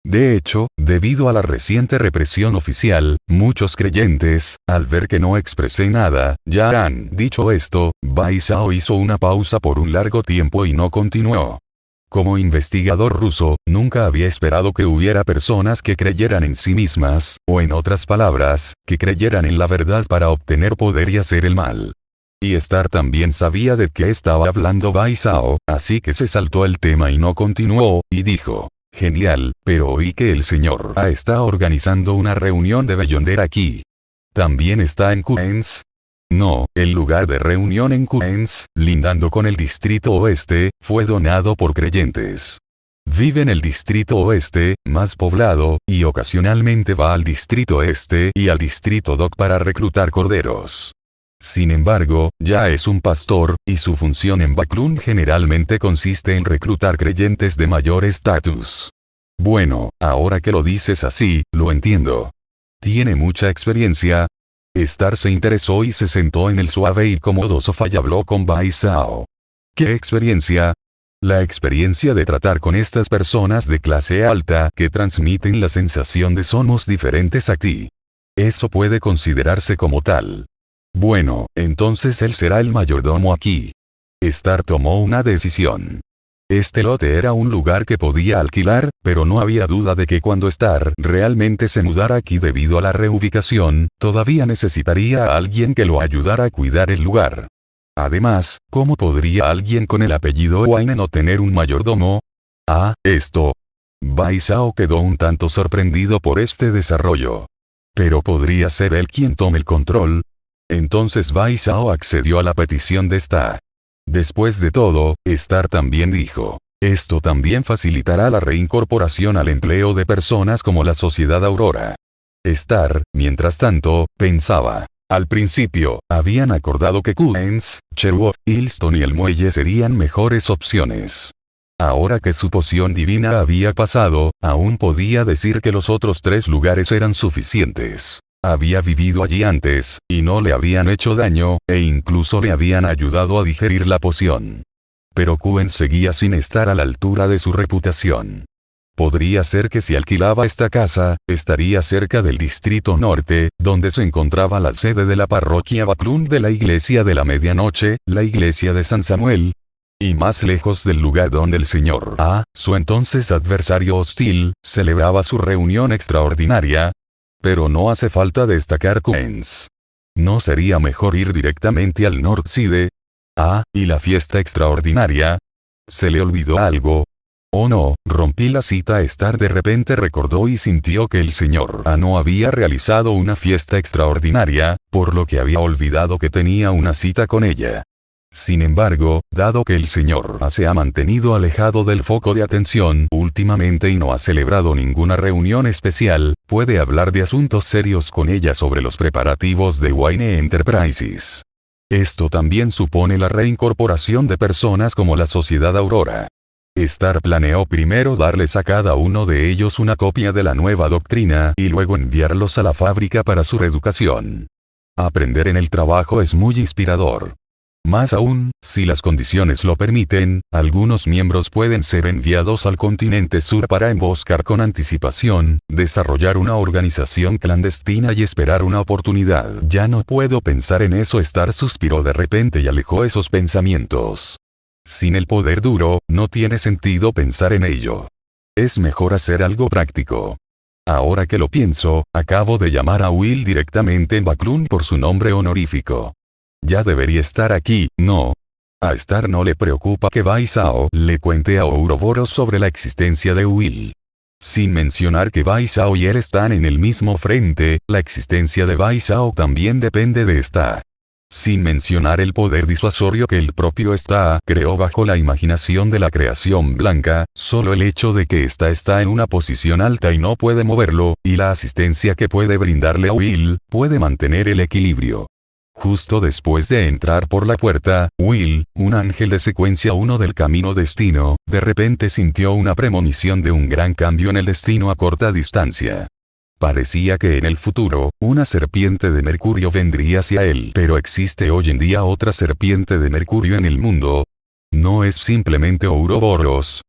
De hecho, debido a la reciente represión oficial, muchos creyentes, al ver que no expresé nada, ya han dicho esto. Bai Zhao hizo una pausa por un largo tiempo y no continuó. Como investigador ruso, nunca había esperado que hubiera personas que creyeran en sí mismas, o en otras palabras, que creyeran en la verdad para obtener poder y hacer el mal. Y Star también sabía de qué estaba hablando Bai Zhao, así que se saltó el tema y no continuó, y dijo: genial, pero oí que el señor A está organizando una reunión de Beyonder aquí. ¿También está en Queens? No, el lugar de reunión en Queens, lindando con el Distrito Oeste, fue donado por creyentes. Vive en el Distrito Oeste, más poblado, y ocasionalmente va al Distrito Este y al Distrito Dock para reclutar corderos. Sin embargo, ya es un pastor, y su función en Backlund generalmente consiste en reclutar creyentes de mayor estatus. Bueno, ahora que lo dices así, lo entiendo. Tiene mucha experiencia. Star se interesó y se sentó en el suave y cómodo sofá y habló con Bai Zhao. ¿Qué experiencia? La experiencia de tratar con estas personas de clase alta que transmiten la sensación de somos diferentes a ti. Eso puede considerarse como tal. Bueno, entonces él será el mayordomo aquí. Star tomó una decisión. Este lote era un lugar que podía alquilar, pero no había duda de que cuando Star realmente se mudara aquí debido a la reubicación, todavía necesitaría a alguien que lo ayudara a cuidar el lugar. Además, ¿cómo podría alguien con el apellido Wayne no tener un mayordomo? Esto. Bai Zhao quedó un tanto sorprendido por este desarrollo. ¿Pero podría ser él quien tome el control? Entonces Bai Zhao accedió a la petición de Star. Después de todo, Star también dijo: esto también facilitará la reincorporación al empleo de personas como la Sociedad Aurora. Star, mientras tanto, pensaba. Al principio, habían acordado que Queens, Sherwood, Hillston y el muelle serían mejores opciones. Ahora que su poción divina había pasado, aún podía decir que los otros 3 lugares eran suficientes. Había vivido allí antes, y no le habían hecho daño, e incluso le habían ayudado a digerir la poción. Pero Queens seguía sin estar a la altura de su reputación. Podría ser que si alquilaba esta casa, estaría cerca del Distrito Norte, donde se encontraba la sede de la parroquia Backlund de la Iglesia de la Medianoche, la Iglesia de San Samuel, y más lejos del lugar donde el señor A, su entonces adversario hostil, celebraba su reunión extraordinaria. Pero no hace falta destacar Queens. ¿No sería mejor ir directamente al Northside? ¿Y la fiesta extraordinaria? ¿Se le olvidó algo? Oh no, rompí la cita. Star de repente recordó y sintió que el señor A no había realizado una fiesta extraordinaria, por lo que había olvidado que tenía una cita con ella. Sin embargo, dado que el señor A se ha mantenido alejado del foco de atención últimamente y no ha celebrado ninguna reunión especial, puede hablar de asuntos serios con ella sobre los preparativos de Wayne Enterprises. Esto también supone la reincorporación de personas como la Sociedad Aurora. Star planeó primero darles a cada uno de ellos una copia de la nueva doctrina y luego enviarlos a la fábrica para su reeducación. Aprender en el trabajo es muy inspirador. Más aún, si las condiciones lo permiten, algunos miembros pueden ser enviados al continente sur para emboscar con anticipación, desarrollar una organización clandestina y esperar una oportunidad. Ya no puedo pensar en eso. Star suspiró de repente y alejó esos pensamientos. Sin el poder duro, no tiene sentido pensar en ello. Es mejor hacer algo práctico. Ahora que lo pienso, acabo de llamar a Will directamente en Backlund por su nombre honorífico. Ya debería estar aquí, ¿no? A Star no le preocupa que Bai Zhao le cuente a Ouroboros sobre la existencia de Will. Sin mencionar que Bai Zhao y él están en el mismo frente, la existencia de Bai Zhao también depende de Star. Sin mencionar el poder disuasorio que el propio Star creó bajo la imaginación de la creación blanca, solo el hecho de que Star está en una posición alta y no puede moverlo, y la asistencia que puede brindarle a Will, puede mantener el equilibrio. Justo después de entrar por la puerta, Will, un ángel de secuencia 1 del camino destino, de repente sintió una premonición de un gran cambio en el destino a corta distancia. Parecía que en el futuro, una serpiente de mercurio vendría hacia él. Pero ¿existe hoy en día otra serpiente de mercurio en el mundo? ¿No es simplemente Ouroboros?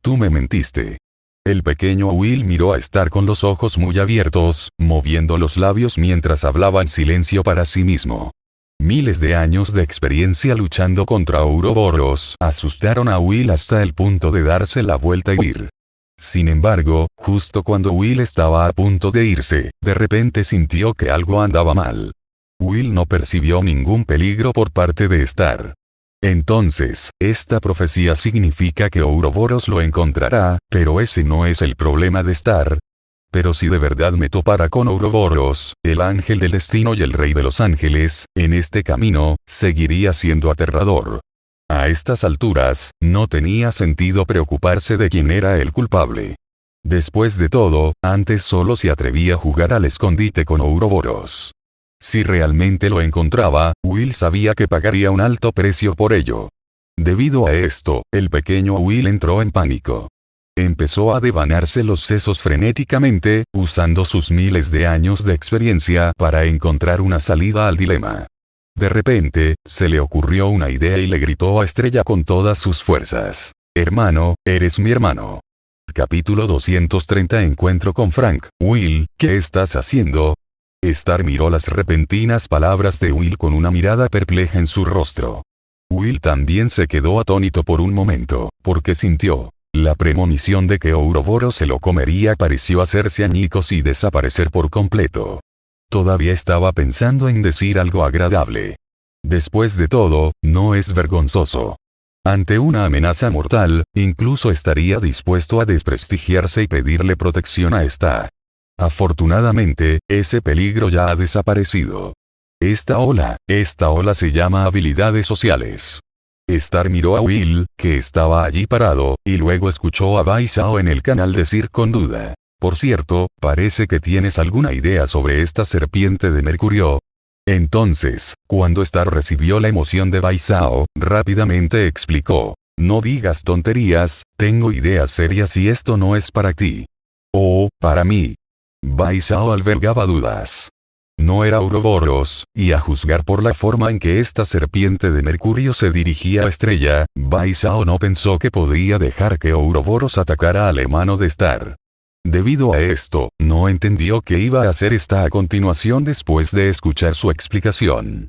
Tú me mentiste. El pequeño Will miró a Star con los ojos muy abiertos, moviendo los labios mientras hablaba en silencio para sí mismo. Miles de años de experiencia luchando contra Ouroboros asustaron a Will hasta el punto de darse la vuelta y huir. Sin embargo, justo cuando Will estaba a punto de irse, de repente sintió que algo andaba mal. Will no percibió ningún peligro por parte de Star. Entonces, esta profecía significa que Ouroboros lo encontrará, pero ese no es el problema de Star. Pero si de verdad me topara con Ouroboros, el ángel del destino y el rey de los ángeles, en este camino, seguiría siendo aterrador. A estas alturas, no tenía sentido preocuparse de quién era el culpable. Después de todo, antes solo se atrevía a jugar al escondite con Ouroboros. Si realmente lo encontraba, Will sabía que pagaría un alto precio por ello. Debido a esto, el pequeño Will entró en pánico. Empezó a devanarse los sesos frenéticamente, usando sus miles de años de experiencia para encontrar una salida al dilema. De repente, se le ocurrió una idea y le gritó a Estrella con todas sus fuerzas. «Hermano, eres mi hermano». Capítulo 230 Encuentro con Frank. «Will, ¿qué estás haciendo?» Star miró las repentinas palabras de Will con una mirada perpleja en su rostro. Will también se quedó atónito por un momento, porque sintió. La premonición de que Ouroboros se lo comería pareció hacerse añicos y desaparecer por completo. Todavía estaba pensando en decir algo agradable. Después de todo, no es vergonzoso. Ante una amenaza mortal, incluso estaría dispuesto a desprestigiarse y pedirle protección a Star. Afortunadamente, ese peligro ya ha desaparecido. Esta ola se llama habilidades sociales. Star miró a Will, que estaba allí parado, y luego escuchó a Bai Zhao en el canal decir con duda. Por cierto, parece que tienes alguna idea sobre esta serpiente de mercurio. Entonces, cuando Star recibió la emoción de Bai Zhao, rápidamente explicó. No digas tonterías, tengo ideas serias y esto no es para ti. Oh, para mí. Bai Zhao albergaba dudas. No era Ouroboros, y a juzgar por la forma en que esta serpiente de mercurio se dirigía a Estrella, Bai Zhao no pensó que podría dejar que Ouroboros atacara al hermano de Star. Debido a esto, no entendió qué iba a hacer Star a continuación después de escuchar su explicación.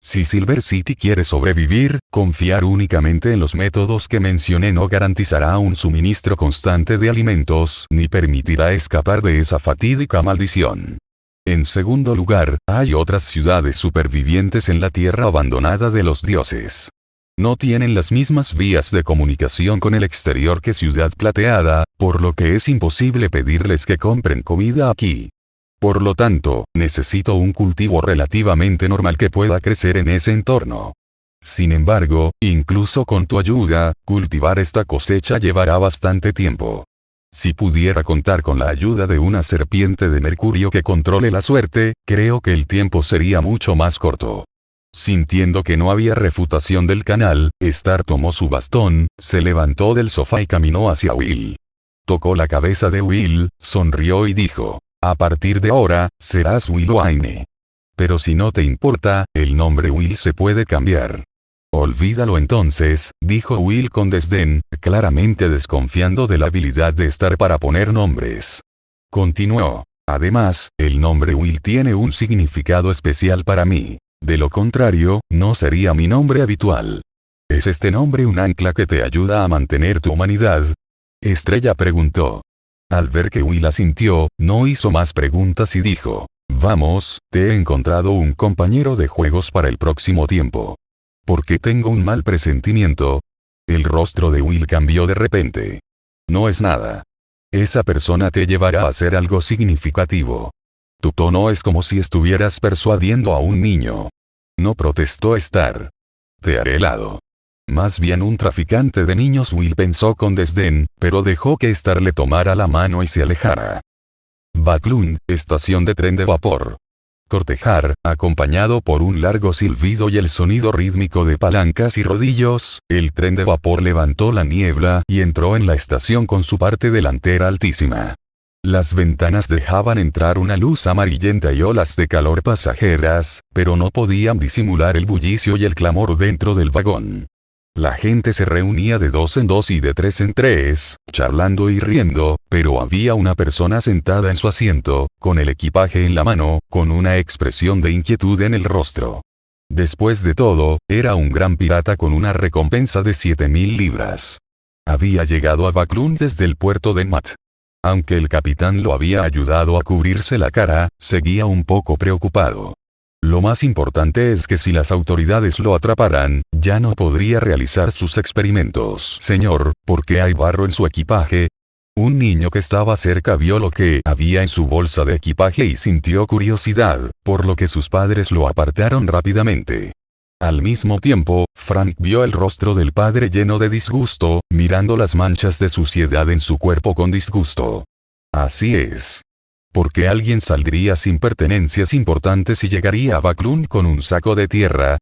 Si Silver City quiere sobrevivir, confiar únicamente en los métodos que mencioné no garantizará un suministro constante de alimentos, ni permitirá escapar de esa fatídica maldición. En segundo lugar, hay otras ciudades supervivientes en la tierra abandonada de los dioses. No tienen las mismas vías de comunicación con el exterior que Ciudad Plateada, por lo que es imposible pedirles que compren comida aquí. Por lo tanto, necesito un cultivo relativamente normal que pueda crecer en ese entorno. Sin embargo, incluso con tu ayuda, cultivar esta cosecha llevará bastante tiempo. Si pudiera contar con la ayuda de una serpiente de mercurio que controle la suerte, creo que el tiempo sería mucho más corto. Sintiendo que no había refutación del canal, Star tomó su bastón, se levantó del sofá y caminó hacia Will. Tocó la cabeza de Will, sonrió y dijo. A partir de ahora, serás Will Wayne. Pero si no te importa, el nombre Will se puede cambiar. Olvídalo entonces, dijo Will con desdén, claramente desconfiando de la habilidad de Star para poner nombres. Continuó. Además, el nombre Will tiene un significado especial para mí. De lo contrario, no sería mi nombre habitual. ¿Es este nombre un ancla que te ayuda a mantener tu humanidad? Estrella preguntó. Al ver que Will asintió, no hizo más preguntas y dijo. Vamos, te he encontrado un compañero de juegos para el próximo tiempo. ¿Por qué tengo un mal presentimiento? El rostro de Will cambió de repente. No es nada. Esa persona te llevará a hacer algo significativo. Tu tono es como si estuvieras persuadiendo a un niño. No protestó Star. Te haré helado. Más bien un traficante de niños, Will pensó con desdén, pero dejó que Star le tomara la mano y se alejara. Backlund, estación de tren de vapor. cortejar, acompañado por un largo silbido y el sonido rítmico de palancas y rodillos, el tren de vapor levantó la niebla y entró en la estación con su parte delantera altísima. Las ventanas dejaban entrar una luz amarillenta y olas de calor pasajeras, pero no podían disimular el bullicio y el clamor dentro del vagón. La gente se reunía de dos en dos y de tres en tres, charlando y riendo, pero había una persona sentada en su asiento, con el equipaje en la mano, con una expresión de inquietud en el rostro. Después de todo, era un gran pirata con una recompensa de 7.000 libras. Había llegado a Baclún desde el puerto de Mat. Aunque el capitán lo había ayudado a cubrirse la cara, seguía un poco preocupado. Lo más importante es que si las autoridades lo atraparan, ya no podría realizar sus experimentos. Señor, ¿por qué hay barro en su equipaje? Un niño que estaba cerca vio lo que había en su bolsa de equipaje y sintió curiosidad, por lo que sus padres lo apartaron rápidamente. Al mismo tiempo, Frank vio el rostro del padre lleno de disgusto, mirando las manchas de suciedad en su cuerpo con disgusto. Así es. ¿Por qué alguien saldría sin pertenencias importantes y llegaría a Baclún con un saco de tierra?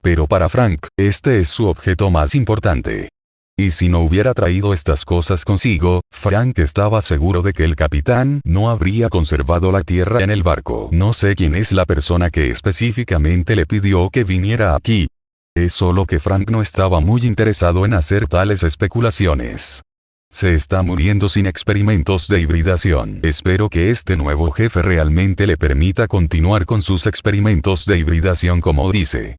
Pero para Frank, este es su objeto más importante. Y si no hubiera traído estas cosas consigo, Frank estaba seguro de que el capitán no habría conservado la tierra en el barco. No sé quién es la persona que específicamente le pidió que viniera aquí. Es solo que Frank no estaba muy interesado en hacer tales especulaciones. Se está muriendo sin experimentos de hibridación. Espero que este nuevo jefe realmente le permita continuar con sus experimentos de hibridación como dice.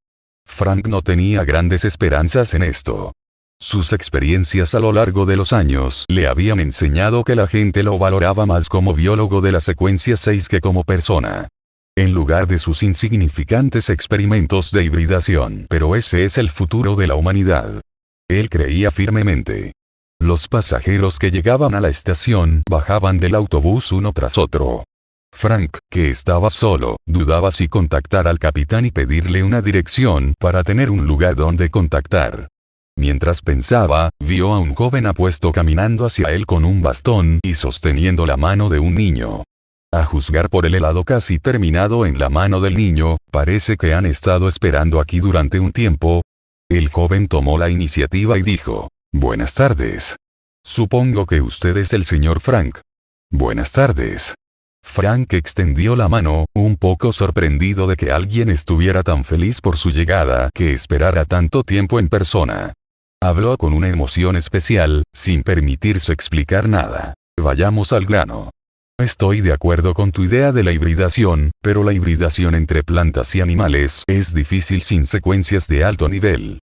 Frank no tenía grandes esperanzas en esto. Sus experiencias a lo largo de los años le habían enseñado que la gente lo valoraba más como biólogo de la secuencia 6 que como persona. En lugar de sus insignificantes experimentos de hibridación. Pero ese es el futuro de la humanidad. Él creía firmemente. Los pasajeros que llegaban a la estación bajaban del autobús uno tras otro. Frank, que estaba solo, dudaba si contactar al capitán y pedirle una dirección para tener un lugar donde contactar. Mientras pensaba, vio a un joven apuesto caminando hacia él con un bastón y sosteniendo la mano de un niño. A juzgar por el helado casi terminado en la mano del niño, parece que han estado esperando aquí durante un tiempo. El joven tomó la iniciativa y dijo, «Buenas tardes. Supongo que usted es el señor Frank». «Buenas tardes». Frank extendió la mano, un poco sorprendido de que alguien estuviera tan feliz por su llegada que esperara tanto tiempo en persona. Habló con una emoción especial, sin permitirse explicar nada. Vayamos al grano. Estoy de acuerdo con tu idea de la hibridación, pero la hibridación entre plantas y animales es difícil sin secuencias de alto nivel.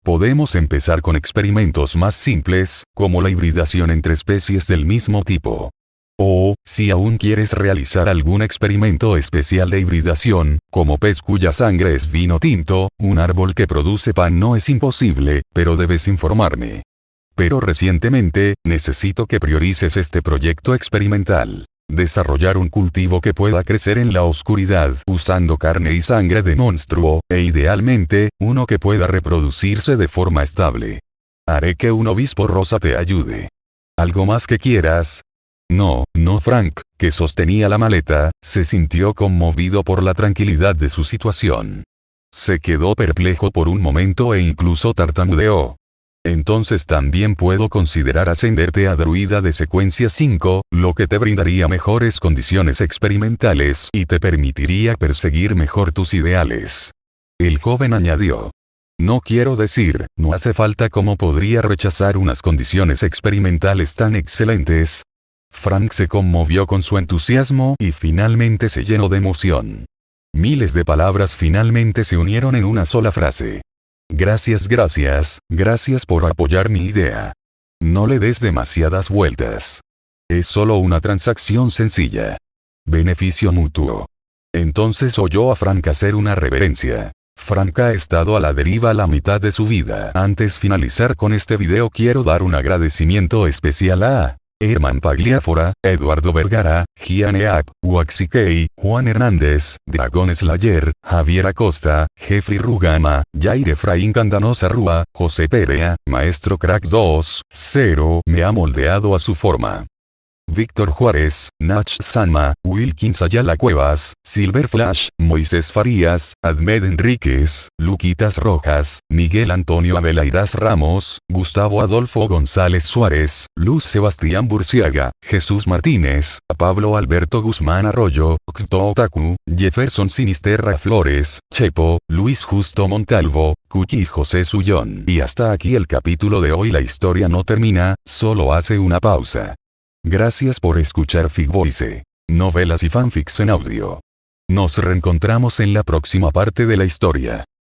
Podemos empezar con experimentos más simples, como la hibridación entre especies del mismo tipo. O, si aún quieres realizar algún experimento especial de hibridación, como pez cuya sangre es vino tinto, un árbol que produce pan no es imposible, pero debes informarme. Pero recientemente, necesito que priorices este proyecto experimental. Desarrollar un cultivo que pueda crecer en la oscuridad usando carne y sangre de monstruo, e idealmente, uno que pueda reproducirse de forma estable. Haré que un obispo rosa te ayude. ¿Algo más que quieras? No, Frank, que sostenía la maleta, se sintió conmovido por la tranquilidad de su situación. Se quedó perplejo por un momento e incluso tartamudeó. Entonces también puedo considerar ascenderte a druida de secuencia 5, lo que te brindaría mejores condiciones experimentales y te permitiría perseguir mejor tus ideales. El joven añadió. No quiero decir, no hace falta. ¿Cómo podría rechazar unas condiciones experimentales tan excelentes? Frank se conmovió con su entusiasmo y finalmente se llenó de emoción. Miles de palabras finalmente se unieron en una sola frase. Gracias por apoyar mi idea. No le des demasiadas vueltas. Es solo una transacción sencilla. Beneficio mutuo. Entonces oyó a Frank hacer una reverencia. Frank ha estado a la deriva la mitad de su vida. Antes de finalizar con este video quiero dar un agradecimiento especial a Herman Pagliafora, Eduardo Vergara, Gianne App, Waxikei, Juan Hernández, Dragon Slayer, Javier Acosta, Jeffrey Rugama, Jair Efraín Candanosa Rúa, José Perea, Maestro Crack 2.0, me ha moldeado a su forma. Víctor Juárez, Nach Sanma, Wilkins Ayala Cuevas, Silver Flash, Moisés Farías, Ahmed Enríquez, Luquitas Rojas, Miguel Antonio Abelairas Ramos, Gustavo Adolfo González Suárez, Luz Sebastián Burciaga, Jesús Martínez, Pablo Alberto Guzmán Arroyo, Xto Otaku, Jefferson Sinisterra Flores, Chepo, Luis Justo Montalvo, Cuchi y José Sullón. Y hasta aquí el capítulo de hoy. La historia no termina, solo hace una pausa. Gracias por escuchar Figvoice, novelas y fanfics en audio. Nos reencontramos en la próxima parte de la historia.